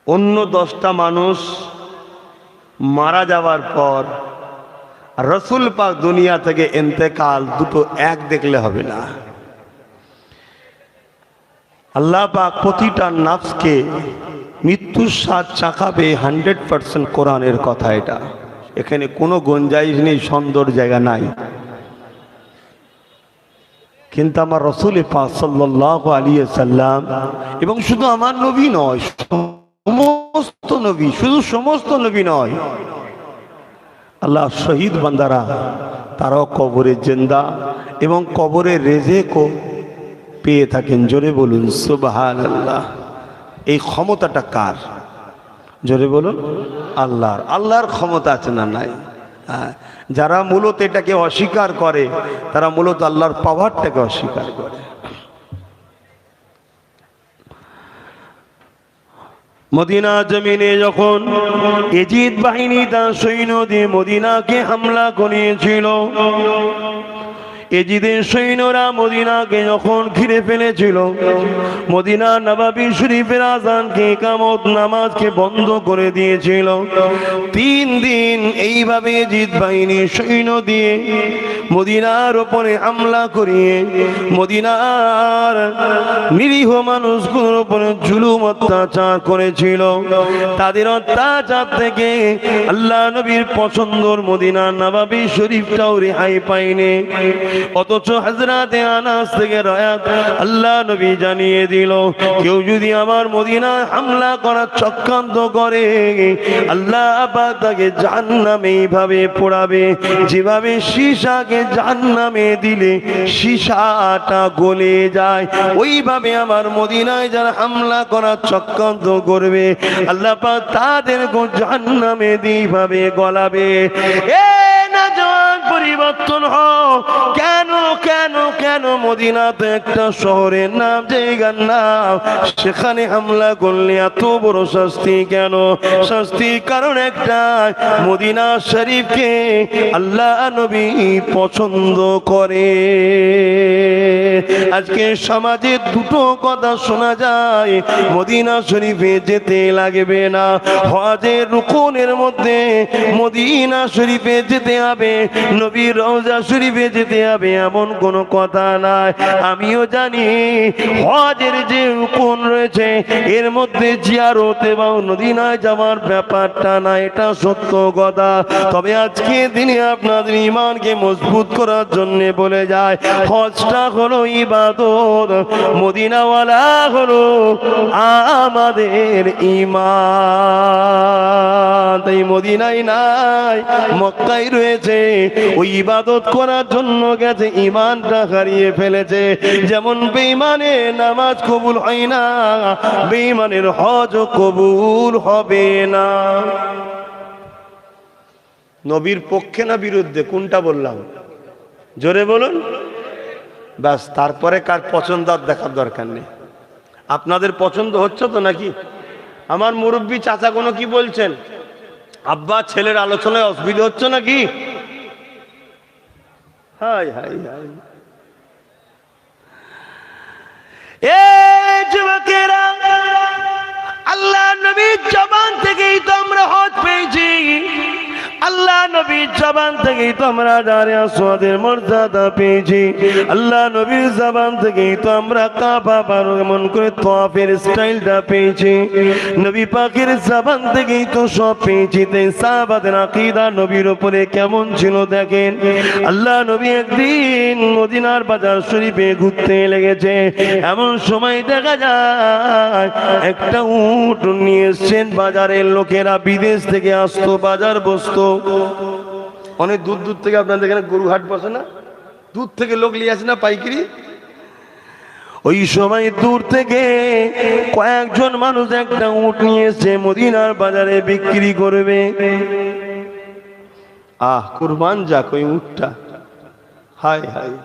অন্য 10টা মানুষ মারা যাওয়ার পর রসুল পাক দুনিয়া থেকে ইন্তেকাল, দুটো এক দেখলে হবে না। আল্লাহ পাক প্রতিটা নফসকে মৃত্যুর স্বাদ চাকাবে 100% কোরআনের কথা। এটা এখানে কোনো গুঞ্জাইশ নেই, সন্দেহের জায়গা নাই। কিন্তু আমার রসুল পাক সাল্লাল্লাহু আলাইহি সাল্লাম, এবং শুধু আমার নবী নয়, সমস্ত নবী, শুধু সমস্ত নবী নয়, আল্লাহ শহীদ বান্দারা তারাও কবরে জিন্দা এবং কবরে রেজেকও পেয়ে থাকেন। জোরে বলুন সুবহানাল্লাহ। এই ক্ষমতাটা কার? জোরে বলুন আল্লাহর। আল্লাহর ক্ষমতা আছে না নাই? যারা মূলত এটাকে অস্বীকার করে তারা মূলত আল্লাহর পাওয়ারটাকে অস্বীকার করে। মদিনা জমিনে যখন ইজিদ বাহিনী তার সৈন্য দিয়ে মদিনাকে হামলা করিয়েছিল, এজিদের সৈন্যরা মদিনাকে যখন ঘিরে ফেলেছিল, মদিনা নববী শরীফের আযানকে, ইকামত, নামাজকে বন্ধ করে দিয়েছিল। 3 দিন এইভাবে এজিদ বাহিনী সৈন্য দিয়ে মদিনার উপরে হামলা করিয়ে মদিনার নিরীহ মানুষগুলোর উপরে জুলুম অত্যাচার করেছিল। তাদের অত্যাচার থেকে আল্লাহ নবীর পছন্দর মদিনা নববী শরীফটাও রেহাই পায়নি। অথচ হযরতে আনাস থেকে রায়াত আল্লাহ নবী জানিয়ে দিল, কেউ যদি আমার মদিনায় হামলা করার চক্রান্ত করে আল্লাহ পাক তাকে জাহান্নামে এইভাবে পোড়াবে, যেভাবে সীসাকে জাহান্নামে দিলে সীসাটা গলে যায়, ওইভাবে আমার মদিনায় যারা হামলা করার চক্রান্ত করবে আল্লাহ পাক তাদেরকে জাহান্নামে দিয়ে এইভাবে গলাবে। পরিবর্তন হোক। কেন কেন কেন? মদিনাতে একটা শহরের নাম, জায়গার নাম, সেখানে হামলা করলে এত বড় শাস্তি কেন? শাস্তির কারণ একটা, মদিনা শরীফকে আল্লাহ নবী পছন্দ করে। আজকে সমাজে দুটো কথা শোনা যায়, মদিনা শরীফে যেতে লাগবে না, হজের রুকুনের মধ্যে মদিনা শরীফে যেতে হবে, নবীর রওজা শরীফে যেতে হবে, এমন কোনো কথা নাই। আমিও জানি হজের যে রুকুন রয়েছে এর মধ্যে জিয়ারত এবং মদিনায় যাওয়ার ব্যাপারটা না, এটা সত্য কথা। তবে আজকে দিনে আপনাদের ঈমানকে মজবুত করার জন্য বলে যায়, হজটা হলো ইবাদত, মদিনাওয়ালা হলো আমাদের ঈমান। তাই মদিনায় নাই, মক্কায় রয়েছে, ওই ইবাদত করার জন্য গেছে, ঈমানটা হারিয়ে ফেলেছে। যেমন বেঈমানে নামাজ কবুল হয় না, বেঈমানের হজ কবুল হবে না। নবীর পক্ষে না বিরুদ্ধে? কোনটা বললাম? জোরে বলুন। ব্যাস, তারপরে কার পছন্দ আর দেখার দরকার নেই। আপনাদের পছন্দ হচ্ছে তো নাকি? আমার মুরব্বী চাচা কোনো কি বলছেন? আব্বা ছেলের আলোচনায় অসুবিধা হচ্ছে নাকি? High high high. যুবকেরা, আল্লাহ নবীর জবান থেকেই তো আমরা হজ পেয়েছি। আল্লাহ নবীর জবান থেকেই তো আমরা জানে আসওয়াদের মর্যাদা পেয়েছি, আল্লাহ নবীর জবান থেকেই তো আমরা কাবা এমন করে তওয়াফের স্টাইলটা পেয়েছি, নবী পাকের জবান থেকেই তো সব পেয়েছি। তাই সাহাবাদের আকীদা নবীর উপরে কেমন ছিল দেখেন। আল্লাহ নবী একদিন মদিনার বাজার শরীফে ঘুরতে লেগেছে, এমন সময় দেখা যায় একটা উট নিয়ে এসছেন বাজারের লোকেরা, বিদেশ থেকে আসতো, বাজার বসতো অনেক দূর দূর থেকে। আপনাদের এখানে গরু হাট বসে না, দূর থেকে লোক নিয়ে আসে না পাইকারি, ওই সময় দূর থেকে কয়েকজন মানুষ একটা উট নিয়ে এসছে মদিনার বাজারে বিক্রি করবে। কুরবান যাক ওই উটটা। হায় হায়,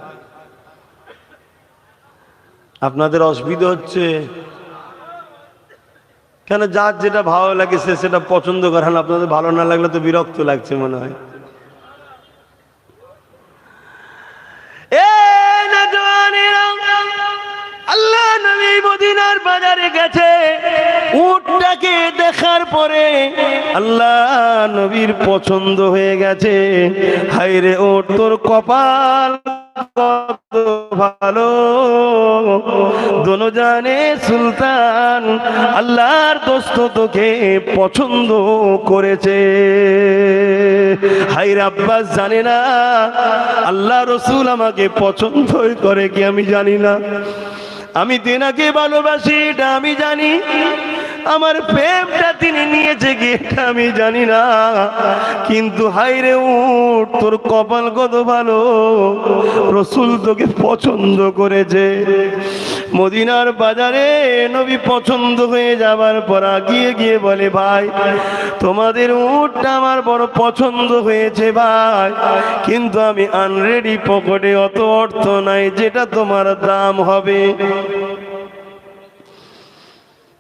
আপনাদের অসুবিধা হচ্ছে কেন? যার যেটা ভালো লাগে সে সেটা পছন্দ করেন, আপনাদের ভালো না লাগলে তো বিরক্ত লাগছে মনে হয়। আল্লাহ নবী মদিনার বাজারে গেছে, উটটাকে দেখার পরে আল্লাহ নবীর পছন্দ হয়ে গেছে। হায় রে উট, তোর কপাল কত ভালো, দোনো জানে সুলতান আল্লাহর দোস্ত তোকে পছন্দ করেছে। হায় রে আব্বাস জানে না আল্লাহ রসুল আমাকে পছন্দ করে কি আমি জানি না, আমি তেনাকে ভালোবাসি এটা আমি জানি, আমার প্রেমটা তিনি নিয়েছে কি এটা আমি জানি না, কিন্তু হায় রে উট তোর কপাল কত ভালো, রসুল তোকে পছন্দ করেছে। মদিনার বাজারে নবী পছন্দ হয়ে যাবার পর গিয়ে গিয়ে বলে, ভাই তোমাদের উটটা আমার বড় পছন্দ হয়েছে ভাই, কিন্তু আমি আনরেডি, পকেটে অত অর্থ নাই যেটা তোমার দাম হবে,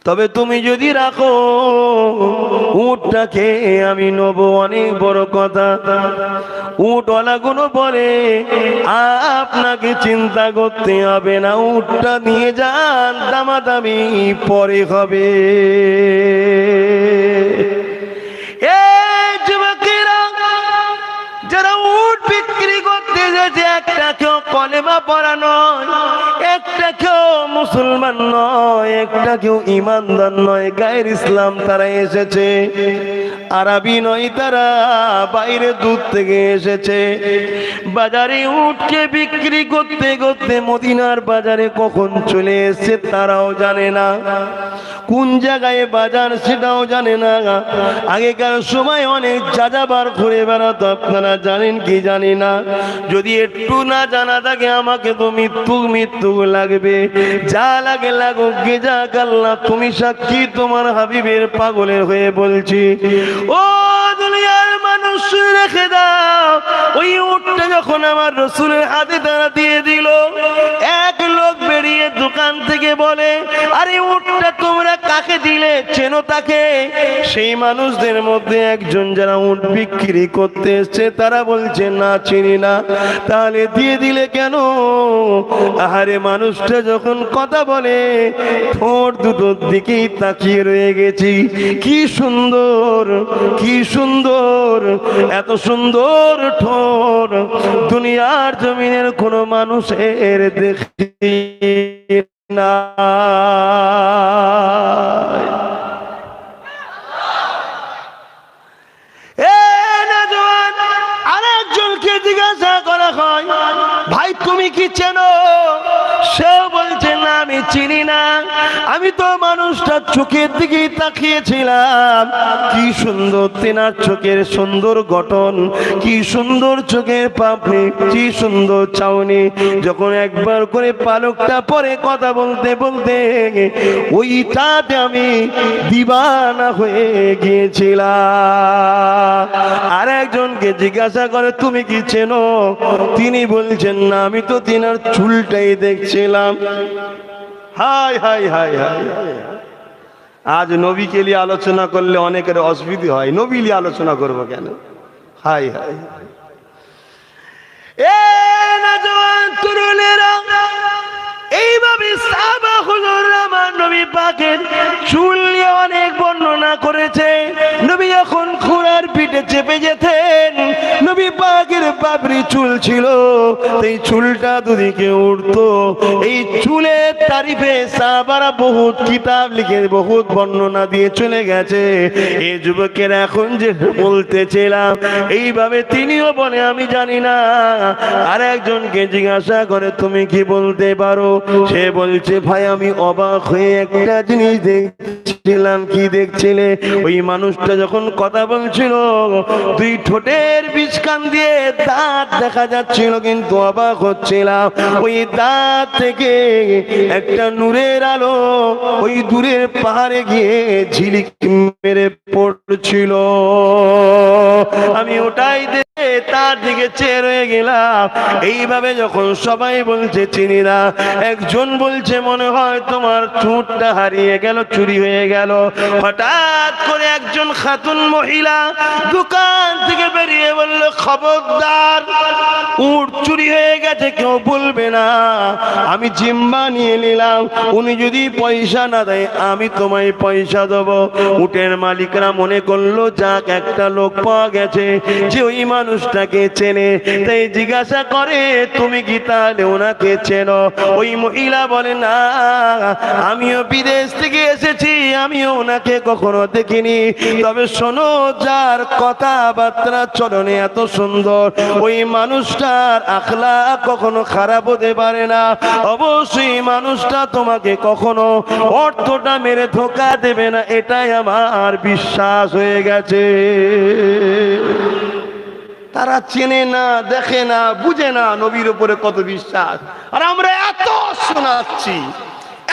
তবে তুমি যদি রাখো উটটাকে আমি নেব। অনেক বড় কথা। উটওয়ালা গুলো বলে আপনাকে চিন্তা করতে হবে না, উটটা নিয়ে যান, দামাদামি পরে হবে। এই যুবকেরা যারা উট বিক্রি করতে যাচ্ছে, একটা কেউ কলেমা পড়া নয়, একটা কেউ মুসলমান নয়, একটা কেউ ইমানদার নয়, গায়ের ইসলাম তারা এসেছে, আরবি নয় তারা, বাইরে দূর থেকে এসেছে। বাজারে উটকে বিক্রি করতে করতে মদিনার বাজারে কখন চলে এসেছে তারাও জানে না, কোন জায়গায় বাজার সেটাও জানে না। আগেকার সময় অনেক যাযাবার ঘুরে বেড়াতো, আপনারা জানেন কি জানি না, যদি একটু না জানা থাকে আমাকে তো মৃত্যু লাগবে, যা লাগে লাগুক গে যা আল্লাহ তুমি সাক্ষী, তোমার হাবিবের পাগলের হয়ে বলছি। ও দুনিয়ার মানুষ রেখে দাও, ওই উটটা যখন আমার রসুলের হাতে তারা দিয়ে দিল, এক লোক বেরিয়ে দোকান থেকে বলে, আরে উটটা তোমরা কাকে দিলে, চেনো তাকে? সেই মানুষদের মধ্যে একজন যারা উট বিক্রি করতে এসছে তারা বলছে না চিনি না। তাহলে দিয়ে দিলে কেন? আহারে মানুষটা যখন কথা বলে ঠোঁট দুটোর দিকেই তাকিয়ে রয়ে গেছি, কি সুন্দর, কি সুন্দর, এত সুন্দর ঠোঁট দুনিয়ার জমিনের কোনো মানুষের দেখি না। আরেকজনকে জিজ্ঞাসা করা হয়, ভাই তুমি কি চেনো? সেও বলছে না আমি চিনি না, আমি তো মানুষটা চোখের দিকে তাকিয়েছিলাম, কি সুন্দর তেনার চোখের সুন্দর গঠন, কি সুন্দর চোখের পাপড়ি, কি সুন্দর চাউনি, যখন একবার করে পালকটা পরে কথা বলতে বলতে ওইটাতে আমি দিবানা হয়ে গিয়েছিলাম। আর একজনকে জিজ্ঞাসা করে তুমি কি চেনো? তিনি বলছেন না, আমি তো তিনার চুলটাই দেখছিলাম। হায় হায় হায় হায়, আজ নবীকে নিয়ে আলোচনা করলে অনেকের অসুবিধা হয়, নবী নিয়ে আলোচনা করবো কেন? হায় হায়, এইভাবে সাহাবা হুজুর আমার নবী পাকের চুল নিয়ে অনেক বর্ণনা করেছে। নবী যখন ঘোড়ার পিঠে চেপে যেতেন, নবী পাকের পাপড়ি চুল ছিল, এই চুলটা দুদিকে উঠতো। এই চুলের তারিফে সাহাবারা বহুত কিতাব লিখে বহুত বর্ণনা দিয়ে চলে গেছে। এই যুবকের এখন যে বলতেছিলাম এইভাবে তিনিও বলে আমি জানি না। আর একজনকে জিজ্ঞাসা করে তুমি কি বলতে পারো? সে বলছে ভাই আমি অবাক হয়ে একটা জিনিস দেখছিলাম। কি দেখছিলে? ওই মানুষটা যখন কথা বলছিল দুই ঠোঁটের বিচকান দিয়ে দাঁত দেখা যাচ্ছিল, কিন্তু অবাক হচ্ছিলাম ওই দাঁত থেকে একটা নূরের আলো ওই দূরের পাহাড়ে গিয়ে ঝিলিক মেরে পড়ছিল। আমি ওটাই দেখে তার দিকে চেয়ে রয়ে গেলাম। এইভাবে যখন সবাই বলছে চিনি না, একজন বলছে মনে হয় তোমার চুঁটটা হারিয়ে গেল, চুরি হয়ে গেল। হঠাৎ করে একজন খাতুন মহিলা দোকান থেকে বেরিয়ে বলল খবরদার, উট চুরি হয়ে গেছে কেউ বলবে না। আমি জিম্মা নিয়ে নিলাম, উনি যদি পয়সা না দেয় আমি তোমায় পয়সা দেবো। উটের মালিকরা মনে করলো যাক একটা লোক পাওয়া গেছে যে ওই মানুষটাকে চেনে, তাই জিজ্ঞাসা করে তুমি কি তাহলে ওনাকে চেনো? ওই মহিলা বলে না, আমিও বিদেশ থেকে এসেছি, আমিও ওনাকে কখনো দেখিনি। তবে শোনো, যার কথাবার্তা চলনে এত সুন্দর, ওই মানুষটার আখলাক কখনো খারাপ হতে পারে না। অবশ্যই মানুষটা তোমাকে কখনো অর্থটা মেরে ধোঁকা দেবে না, এটাই আমার বিশ্বাস হয়ে গেছে। তারা চেনে না, দেখে না, বুঝে না নবীর উপরে কত বিশ্বাস। আর আমরা এত শোনাচ্ছি,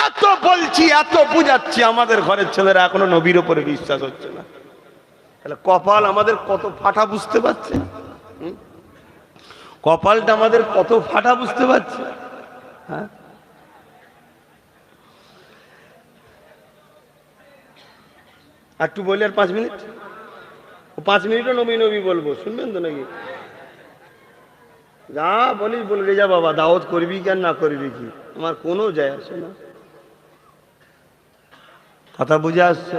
এত বলছি, এত বুঝাচ্ছি, আমাদের ঘরের ছেলেরা এখনো নবীর উপরে বিশ্বাস হচ্ছে না। তাহলে কপাল আমাদের কত ফাটা বুঝতে পারছে? কপালটা আমাদের কত ফাটা বুঝতে পারছে? হ্যাঁ, একটু বলি আর 5 মিনিট, 5 মিনিটও নবী নবী বলবো, শুনবেন তো নাকি? যা বলিস বলে রে যা বাবা, দাওয়াত করবি কি আর না করবি কি, আমার কোনো যায় আসে না। কথা বুঝে আসছে?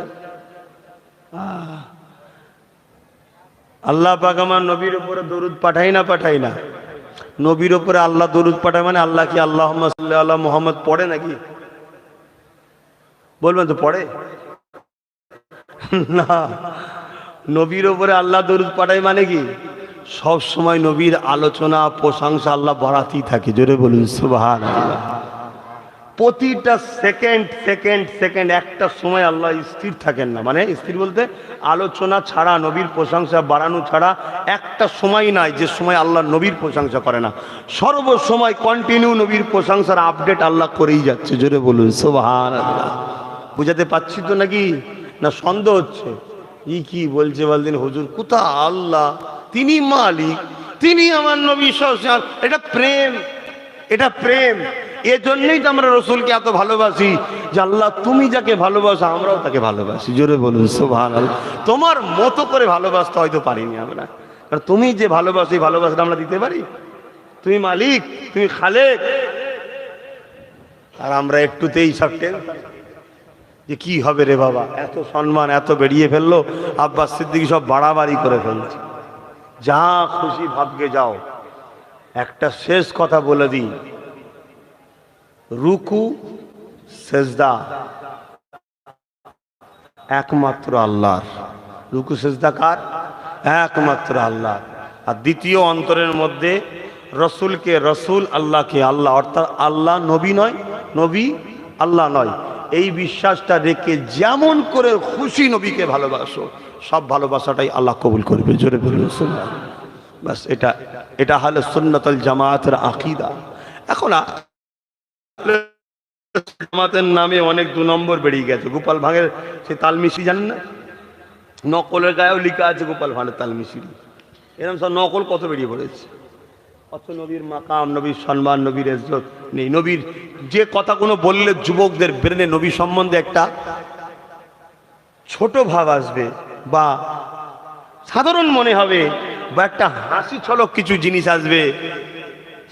আল্লাহ পাক আমার নবীর উপরে দরুদ পাঠাই না পাঠাই না? নবীর উপরে আল্লাহ দরুদ পাঠায় মানে আল্লাহ কি আল্লাহুম্মা সাল্লি আলা মুহাম্মদ পড়ে নাকি? বলবেন তো পড়ে না। নবীর উপরে আল্লাহ দরুদ পাঠায় মানে কি সব সময় নবীর আলোচনা প্রশংসা আল্লাহ বাড়াতেই থাকে। জোরে বলুন সুবহানাল্লাহ। প্রতিটা সেকেন্ড সেকেন্ড সেকেন্ড একটা সময় আল্লাহ স্থির থাকেন না, মানে স্থির বলতে আলোচনা ছাড়া, নবীর প্রশংসা বাড়ানো ছাড়া একটা সময় নাই যে সময় আল্লাহ নবীর প্রশংসা করে না। সর্বসময় কন্টিনিউ নবীর প্রশংসার আপডেট আল্লাহ করেই যাচ্ছে। জোরে বলুন সুবহানাল্লাহ। বুঝাতে পারছি তো নাকি? না সন্দেহ হচ্ছে? ই কি বলছে বলদিন হুজুর, কোথা আল্লাহ, তিনি মালিক, তিনি আমার নবী সব। এটা প্রেম, এটা প্রেম। এজন্যই তো আমরা রসুলকে এত ভালোবাসি যে আল্লাহ তুমি যাকে ভালোবাসো আমরাও তাকে ভালোবাসি। জোরে বলুন সুবহানাল্লাহ। তোমার মতো করে ভালোবাসতে হয়তো পারিনি আমরা, কারণ তুমি যে ভালোবাসি ভালোবাসাটা আমরা দিতে পারি। তুমি মালিক, তুমি খালেক, আর আমরা একটুতেই সব টেনশন যে কি হবে রে বাবা, এত সম্মান এত বেরিয়ে ফেললো, আব্বাস সিদ্দিকী সব বাড়াবাড়ি করে ফেলছে। যা খুশি ভাবকে যাও। একটা শেষ কথা বলে দিই, রুকু সেজদা একমাত্র আল্লাহর। রুকু সেজদা কার? একমাত্র আল্লাহ। আর দ্বিতীয় অন্তরের মধ্যে রসুলকে রসুল, আল্লাহকে আল্লাহ, অর্থাৎ আল্লাহ নবী নয়, নবী আল্লাহ নয়। এই বিশ্বাসটা রেখে যেমন করে খুশি নবীকে ভালোবাসো, সব ভালোবাসাটাই আল্লাহ কবুল করবে। জোরে বলুন সুবহানাল্লাহ। বাস এটা এটা হলো সুন্নাতুল জামাতের আকীদা। এখন জামাতের নামে অনেক 2 নম্বর বেরিয়ে গেছে। গোপাল ভাঙের সে তালমিশি জানেন না? নকলের গায়েও লেখা আছে গোপাল ভাঙের তালমিশি। এরকম সব নকল কত বেরিয়ে পড়েছে। অত নবীর মাকাম, নবীর সম্মান, নবীর ইজ্জত নেই। নবীর যে কথাগুলো বললে যুবকদের ব্রেনে নবী সম্বন্ধে একটা ছোট ভাব আসবে বা সাধারণ মনে হবে, বা একটা হাসি ছলক কিছু জিনিস আসবে,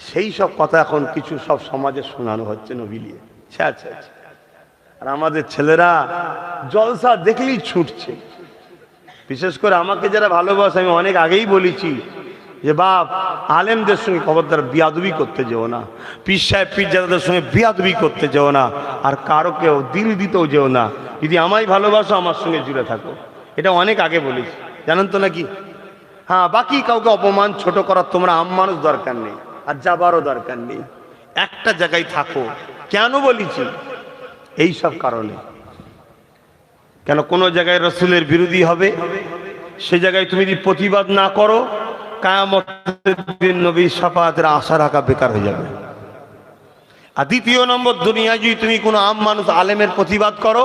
সেই সব কথা এখন কিছু সব সমাজে শোনানো হচ্ছে নবী নিয়ে। আচ্ছা আচ্ছা, আর আমাদের ছেলেরা জলসা দেখলেই ছুটছে। বিশেষ করে আমাকে যারা ভালোবাসে, আমি অনেক আগেই বলেছি যে বাপ, আলেমদের সঙ্গে খবরদার বিয়াদবি করতে যেও না, পীর সাহেব পীরজাদাদের সঙ্গে বিয়াদবি করতে যেও না, আর কারো কেউ দিল দিতেও যেও না। যদি আমায় ভালোবাসো আমার সঙ্গে জুড়ে থাকো, এটা অনেক আগে বলেছি, জানেন তো নাকি? হ্যাঁ, বাকি কাউকে অপমান ছোট করার তোমরা আম মানুষ দরকার নেই, আর যাবারও দরকার নেই। একটা জায়গায় থাকো। কেন বলেছি? এই সব কারণে। কেন কোনো জায়গায় রসুলের বিরোধী হবে, সে জায়গায় তুমি যদি প্রতিবাদ না করো, কিয়ামতের দিন নবীর শাফাআতের আশা রাখা বেকার হয়ে যাবে। আর দ্বিতীয় নম্বর, দুনিয়ায় যদি তুমি কোনো আম মানুষ আলেমের প্রতিবাদ করো,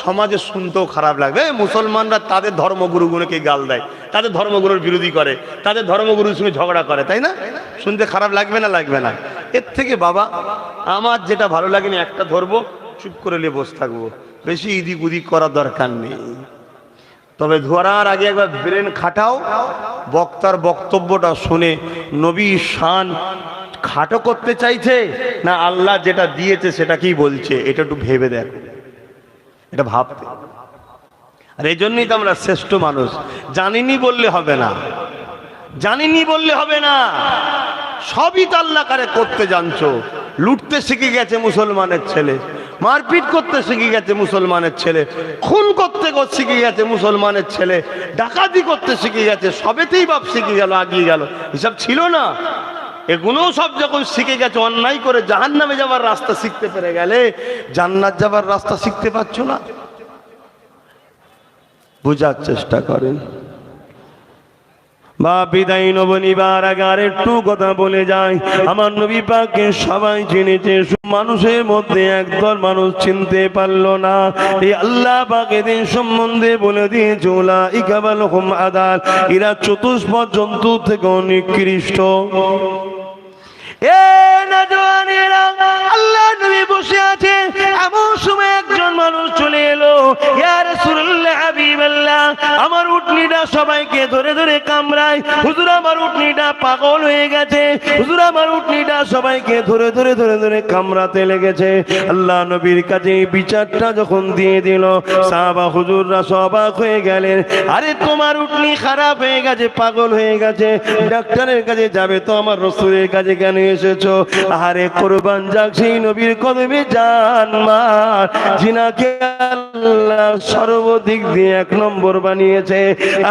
সমাজে শুনতেও খারাপ লাগবে। মুসলমানরা তাদের ধর্মগুরুগুলোকে গাল দেয়, তাদের ধর্মগুরুর বিরোধী করে, তাদের ধর্মগুরুর সঙ্গে ঝগড়া করে, তাই না? শুনতে খারাপ লাগবে না? লাগবে না? এর থেকে বাবা, আমার যেটা ভালো লাগেনি একটা ধরবো, চুপ করে নিয়ে বসে থাকবো, বেশি ইদিক উদিক করার দরকার নেই। তবে ধরার আগে একবার ব্রেন খাটাও, বক্তার বক্তব্যটা শুনে নবী শান খাটো করতে চাইছে না আল্লাহ যেটা দিয়েছে সেটাকেই বলছে, এটা একটু ভেবে দেখো, এটা ভাবতে। আর এই জন্যই তো আমরা শ্রেষ্ঠ মানুষ। জানিনি বললে হবে না, জানিনি বললে হবে না, সবই তো আল্লাহ কারে করতে জানছো। লুটতে শিখে গেছে মুসলমানের ছেলে, মারপিট করতে শিখে গেছে মুসলমানের ছেলে, খুন করতে শিখে গেছে মুসলমানের ছেলে, ডাকাতি করতে শিখে গেছে, সবেতেই বাপ শিখে গেল, আগিয়ে গেল। এসব ছিল না, এগুলোও সব যখন শিখে গেছে, অন্যায় করে জাহান্নামে যাওয়ার রাস্তা শিখতে পেরে গেলে, জান্নাত যাওয়ার রাস্তা শিখতে পারছো না? বোঝার চেষ্টা করেন। বা বিদায় নবনিবার আগে আর একটু কথা বলে যায়। আমার নবী পাককে সবাই চিনেছে, মানুষের মধ্যে একদল মানুষ চিনতে পারলো না। এই আল্লাহ পাক এদের সম্বন্ধে বলে দিয়েছে, উলাইকা বালহুম আদাল, এরা চতুষ্পদ জন্তু থেকে নিকৃষ্ট। আল্লাহ নবী বসে আছে, এমন সময় একজন মানুষ চলে এলো, ইয়া রাসূলুল্লাহ, হাবিবাল্লাহ, আমার উটনিটা সবাইকে ধরে ধরে কামড়ায়, হুজুর আমার উটনিটা পাগল হয়ে গেছে, হুজুর আমার উটনিটা সবাইকে ধরে ধরে ধরে ধরে কামড়াতে লেগেছে। আল্লাহ নবীর কাছে বিচারটা যখন দিয়ে দিল, সাহাবা হুজুররা অবাক হয়ে গেলেন। আরে তোমার উটনি খারাপ হয়ে গেছে, পাগল হয়ে গেছে, ডাক্তারের কাছে যাবে তো আমার রাসূলের কাছে কেন এসেছো? আরে কোরবান যাক সেই নবীর কদমে জান মার, জিনাকে আল্লাহ সর্বদিক দিয়ে এক নম্বর বানিয়েছে।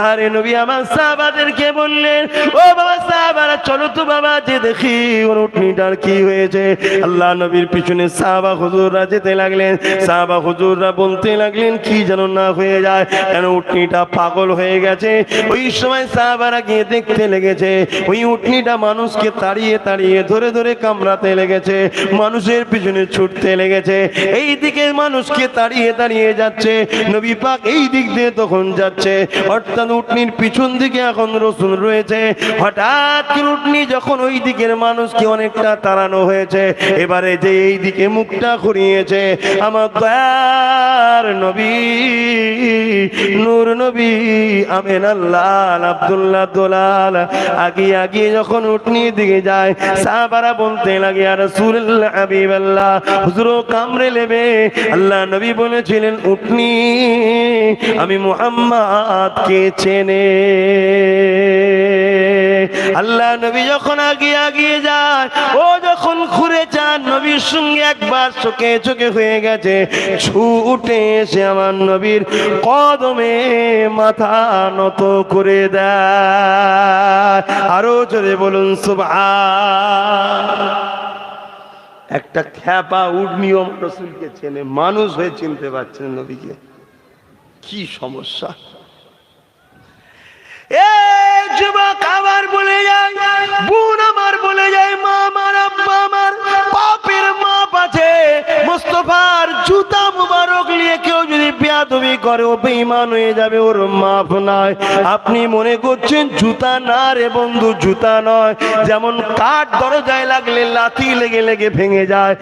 আরে নবী আমার সাহাবাদেরকে বললেন, ও বাবা সাহাবারা, চলো তো বাবা যে দেখি ওর উটনিটার কি হয়েছে। আল্লাহ নবীর পিছনে সাহাবা হুজুররা যেতে লাগলেন। সাহাবা হুজুররা বলতে লাগলেন, কি যেন না হয়ে যায়, কেন উটনিটা পাগল হয়ে গেছে। ওই সময় সাহাবারা গিয়ে দেখতে লেগেছে, ওই উটনিটা মানুষকে তাড়িয়ে তাড়িয়ে ধরে ধরে কামড়াতে লেগেছে, মানুষের পিছনে ছুটতে লেগেছে। এই দিকে মানুষকে তাড়িয়ে তাড়িয়ে যাচ্ছে, নবী পাক এই দিক দিয়ে তখন যাচ্ছে, অর্থাৎ উটনির পিছন দিকে এখন রাসূল রয়েছে। হঠাৎ উটনি যখন ওই দিকের মানুষকে অনেকটা তাড়ানো হয়েছে, এবারে যে এই দিকে মুখটা ঘুরিয়েছে, আমার দয়ার নবী নূর নবী আমিনাল্লাহ আব্দুল্লাহ দোলাল আগিয়ে আগিয়ে যখন উটনির দিকে যায়, সাহাবারা বলতে লাগে, ইয়া রাসূলুল্লাহ, হাবিবাল্লাহ, হুজুরও কামড়ে নেবে। আল্লাহ নবী বলেছিলেন, উটনি আমি মুহাম্মদকে চেনে। আল্লাহ নবী যখন আগিয়ে আগিয়ে যায়, ও যখন ঘুরে যান, নবীর সঙ্গে একবার চোখে চোখে হয়ে গেছে, ছুটে এসে আমার নবীর কদমে মাথা নত করে দেয়। আরো জোরে বলুন সুবহান। একটা খ্যাপা উটনিও রাসূলকে চেনে, মানুষ হয়ে চিনতে পারছেন নবীকে, কি সমস্যা। এই যুবক আবার বলে যায়, বোন আমার বলে যায়, মা আমার, আব্বা আমার, পাপের মাপ আছে। মুস্তাফার জুতা মুবারক নিয়ে কেউ যদি বেয়াদবি করে ও বেঈমান হয়ে যাবে, ওর মাফ নাই। আপনি মনে করছেন জুতা না রে বন্ধু, জুতা নয়। যেমন কাঠ দরজায় লাগলে লাথি লেগে লেগে ভেঙে যায়,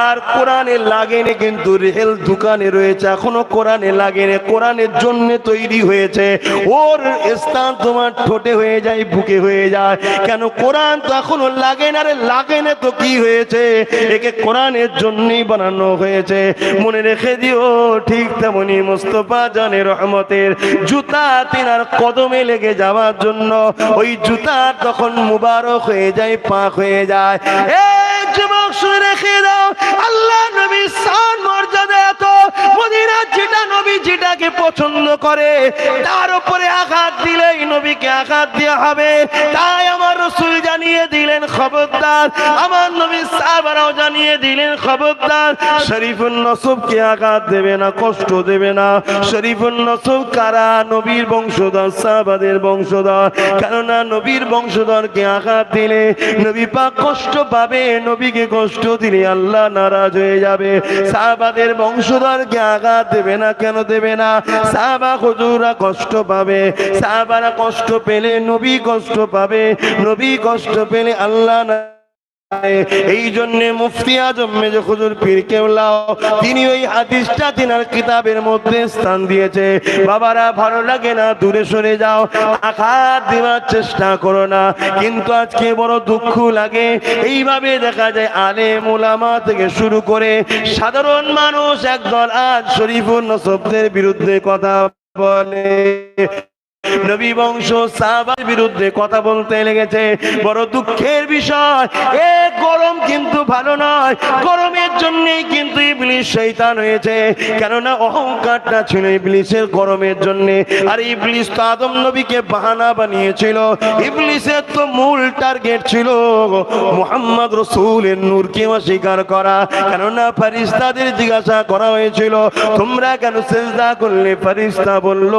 আর কোরআনে লাগেনি কিন্তু রেল দোকানে রয়েছে, এখনো কোরআনে লাগেনি, কোরআনের জন্য তৈরি হয়েছে। ওর স্থান তোমার ঠোঁটে হয়ে যায়, বুকে হয়ে যায়। কেন? কোরআন তো এখনো লাগে না রে। লাগে না তো কি হয়েছে? একে কোরআনের জন্যই বানানো হয়েছে। মনে রেখে দিও, ঠিক তেমনি মুস্তাফা জানের রহমতের জুতা তিনার কদমে লেগে যাওয়ার জন্য ওই জুতা তখন মুবারক হয়ে যায়, পাক হয়ে যায়। এই যুবক শুনে রেখে দাও, আল্লাহ নবী শান মর্যাদা এত, মদিনার যেটা নবী যেটাকে পছন্দ করে তার উপরে আঘাত দিলেই নবীকে আঘাত দেওয়া হবে। তাই আমার রাসূল জানিয়ে দিলেন খবরদার, আমার নবী সাহাবারাও জানিয়ে দিলেন খবরদার, শরীফুন নসবকে আঘাত দেবে না, কষ্ট দেবে না। শরীফুন নসব কারা? নবীর বংশধর, সাহাবাদের বংশধর। কেননা নবীর বংশধরকে আঘাত দিলে নবী পাক কষ্ট পাবে, নবীকে কষ্ট দিলে আল্লাহ নারাজ হয়ে যাবে। সাহাবাদের বংশধরকে আঘাত দেবে না। কেন দেবে না? সাহাবা হুজুররা কষ্ট পাবে, সাহাবারা কষ্ট পেলে নবী কষ্ট পাবে, নবী কষ্ট পেলে আল্লাহ না। এই জন্য মুফতি আজম মেজো হুজুর পীর কেবলা তিনি ওই হাদিসটা তিনার কিতাবের মধ্যে স্থান দিয়েছে। বাবারা, ভালো লাগে না দূরে সরে যাও, আঘাত দেওয়ার চেষ্টা করো না। কিন্তু আজকে বড় দুঃখ লাগে, এইভাবে দেখা যায় আলেম ওলামা থেকে শুরু করে সাধারণ মানুষ একদল আজ শরীফুন নসবদের বিরুদ্ধে কথা বলে, নবী বংশ সাহাবার বিরুদ্ধে কথা বলতে লেগেছে। বড় দুঃখের বিষয়, এ গরম কিন্তু ভালো নয়, গরমের জন্যই কিন্তু ইবলিস শয়তান হয়েছে। কেননা অহংকারটা ছিল ইবলিসের গরমের জন্য। আর ইবলিস তো আদম নবীকে বাহানা বানিয়েছিল। ইবলিসের তো মূল টার্গেট ছিল মুহাম্মদ রাসূলের নূরকে অস্বীকার করা। কেননা ফেরেশতাদের জিজ্ঞাসা করা হয়েছিল, তোমরা কেন সিজদা করলে? ফেরেশতা বলল,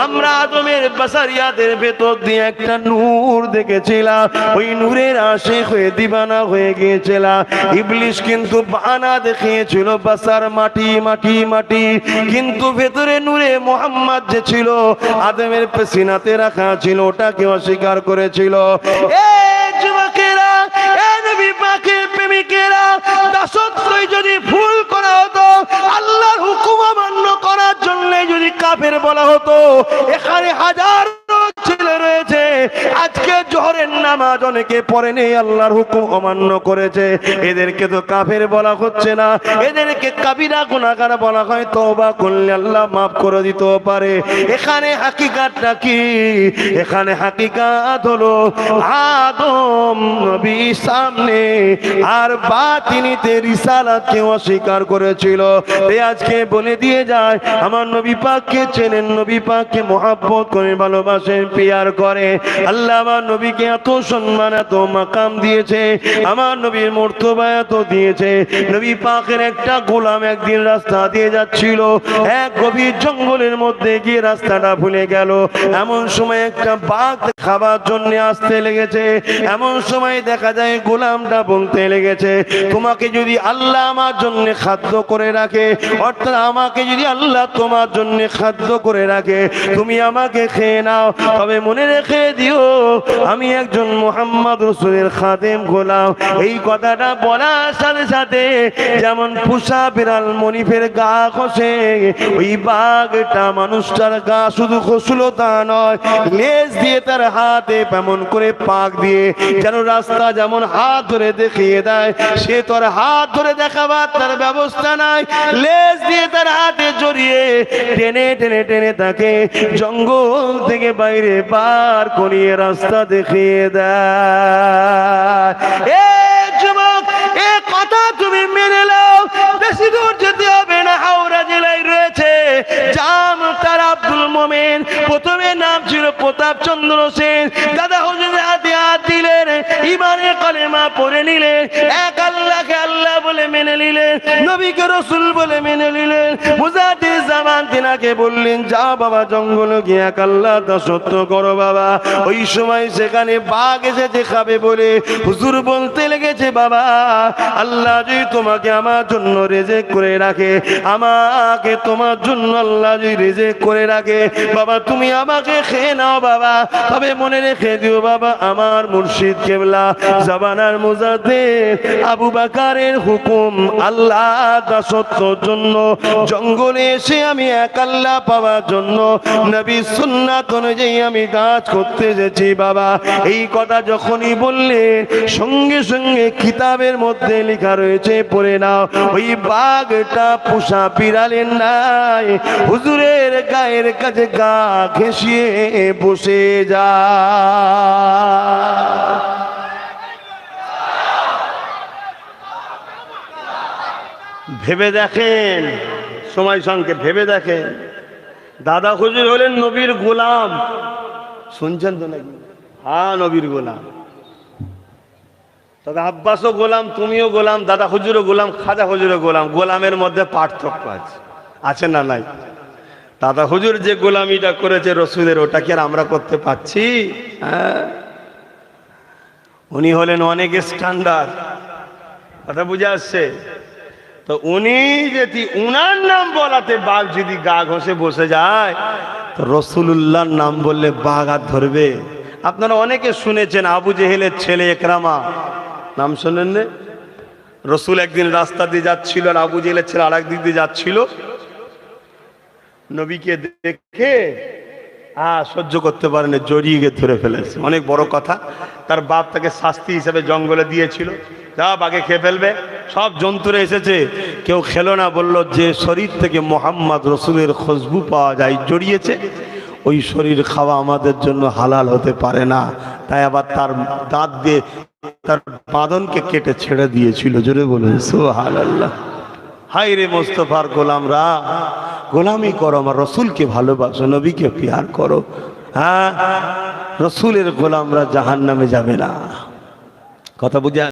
আমরা আদমের বাসারিয়াদের ভেতর দিয়ে একটা নূর দেখেছিলাম, ওই নূরের আশিক হয়ে দিবানা হয়ে গিয়েছিলাম। ইবলিস কিন্তু বাহানা দেখিয়েছিল বাসার মাটি মাটি মাটি, কিন্তু ভেতরে নূরে মুহাম্মদ যে ছিল আদমের পেছিনাতে রাখা ছিল, ওটাকে অস্বীকার করেছিল। এই যুবকেরা, এই নবী পাকের প্রেমিকেরা, দাসত্বই যদি ভুল করা হতো, আল্লাহর হুকুম অমান্য করার জন্য যদি কাফের বলা হতো, এখানে হাজার ছেলে রয়েছে আজকে জোহরের নামাজ অনেকে পড়ে নেই, আল্লাহর হুকুম অমান্য করেছে, এদেরকে তো কাফের বলা হচ্ছে না, এদেরকে কাবিরা গুনাহগার বলা হয়। তওবা করলে আল্লাহ মাফ করে দিতে পারে। এখানে হাকিকাতটা কি? এখানে হাকিকাত হলো আদম নবী সামনে আর বাতিনিতে রিসালাতকে অস্বীকার করেছিল। এই আজকে বলে দিয়ে যায়, আমার নবী পাককে চেনেন, নবী পাককে মহব্বত করে ভালোবাসেন, পিয়ার করে। আল্লাহ আমার নবীকে এত সম্মান, এত মাকাম দিয়েছে, আমার নবীর মর্তবা এত দিয়েছে। নবী পাকের একটা গোলাম একদিন রাস্তা দিয়ে যাচ্ছিল, এক গভীর জঙ্গলের মধ্যে গিয়ে রাস্তাটা ভুলে গেল। এমন সময় একটা বাঘ খাবার জন্য আসতে লেগেছে। এমন সময় দেখা যায় গোলামটা বলতে লেগেছে, তোমাকে যদি আল্লাহ আমার জন্য খাদ্য করে রাখে, অর্থাৎ আমাকে যদি আল্লাহ তোমার জন্য খাদ্য করে রাখে, তুমি আমাকে খেয়ে নাও, তবে মনে রেখে দিও আমি একজন মুহাম্মদ রাসূলের খাদেম গোলাম। এই কথাটা বলার সাথে সাথে যেমন পুষা বিড়াল মনিফের গা খসে, ওই বাঘটা মানুষটার গা শুধু খসলো তা নয়, লেজ দিয়ে তার হাতে এমন করে পাক দিয়ে যেন রাস্তা যেমন হাত ধরে দেখিয়ে দেয়, সে তোর হাত ধরে দেখাবার তার ব্যবস্থা নাই, লেজ দিয়ে তার হাতে জড়িয়ে টেনে টেনে টেনে তাকে জঙ্গল থেকে বাইরে পার করিয়ে রাস্তা দেখিয়ে দেয়। এ যুবক, এ কথা তুমি মেনে নাও, বেশি দূর যেতে হবে না, হাওড়া জেলায় রয়েছে জাম তার আব্দুল মোমেন। প্রথমে নাম ছিল প্রতাপ চন্দ্র সেন। দাদা হুজুরের হাতে হাত দিলেন, ইমানে কলেমা পড়ে নিলেন, এক আল্লাহকে আল্লাহ বলে মেনে মেনে নিলেন, নবীকে রসুল বলে মেনে নিলেন। মুজাহিদ জামান তিনাকে বললেন, যা বাবা জঙ্গলে গিয়ে এক আল্লাহ দাসত্ব করো বাবা। ওই সময় সেখানে বাঘ এসেছে খাবে বলে হুজুর বলতে লেগেছে, বাবা আল্লাহ যদি তোমাকে আমার জন্য রিজিক করে রাখে, আমাকে তোমার জন্য আল্লাহ যদি রিজিক করে রাখে, বাবা তুমি আমাকে খেয়ে নাও বাবা। তবে মনে রেখে দিও বাবা, আমার মুর্শিদ কেবলা জামানার মুজাদ্দিদ আবু বকরের হুকুম, আল্লাহ দাসত্বর জন্য জঙ্গলে এসে আমি এক আল্লাহ পাওয়ার জন্য নবী সুন্নাত অনুযায়ী আমি কাজ করতে এসেছি বাবা। এই কথা যখনই বললেন, সঙ্গে সঙ্গে কিতাবের মধ্যে লেখা রয়েছে, পড়ে নাও, ওই বাঘটা পোষা বিড়ালের নাই, হুজুরের গায়ের কাছে গা ঘেঁষিয়ে বসে যা। ভেবে দেখেন, সময় সঙ্গে ভেবে দেখেন, দাদা হুজুর হলেন নবীর গোলাম। শুনছেন তো নাকি? হ্যাঁ, নবীর গোলাম। দাদা আব্বাসও গোলাম, তুমিও গোলাম, দাদা হুজুরও গোলাম, খাজা হুজুরও গোলাম। গোলামের মধ্যে পার্থক্য আছে না নাই? দাদা হুজুর যে গোলামিটা করেছে রসুলের, ওটা কি আর আমরা করতে পারছি? হ্যাঁ, উনি হলেন অনেক স্ট্যান্ডার্ড। কথা বুঝে আসছে তো? উনি যদি উনার নাম বলাতে বাঘ যদি গা ঘষে বসে যায়, তো রসুলুল্লাহর নাম বললে বাঘ আর ধরবে? আপনারা অনেকে শুনেছেন আবু জেহেলের ছেলে একরামা, নাম শোনেন না? রসুল একদিন রাস্তা দিয়ে যাচ্ছিল আর আবু জেহেলের ছেলে আর একদিক দিয়ে যাচ্ছিল। নবীকে দেখে সহ্য করতে পারেন, জড়িয়ে গিয়ে ধরে ফেলেছে। অনেক বড় কথা। তার বাপ তাকে শাস্তি হিসেবে জঙ্গলে দিয়েছিল, যা বাঘে খেয়ে ফেলবে। সব জন্তুরা এসেছে, কেউ খেলো না, বলল যে শরীর থেকে মোহাম্মদ রসুলের খুশবু পাওয়া যায়, জড়িয়েছে, ওই শরীর খাওয়া আমাদের জন্য হালাল হতে পারে না। তাই আবার তার দাঁত দিয়ে তার বাঁধনকে কেটে ছেড়ে দিয়েছিল। জোরে বলুন সুবহানাল্লাহ। হায় রে মোস্তফার গোলামরা, গোলামি করো, আমার রসুলকে ভালোবাসো, নবীকে প্যার করো। হ্যাঁ, রসুলের গোলামরা জাহান্নামে যাবে না। কথা বুঝা?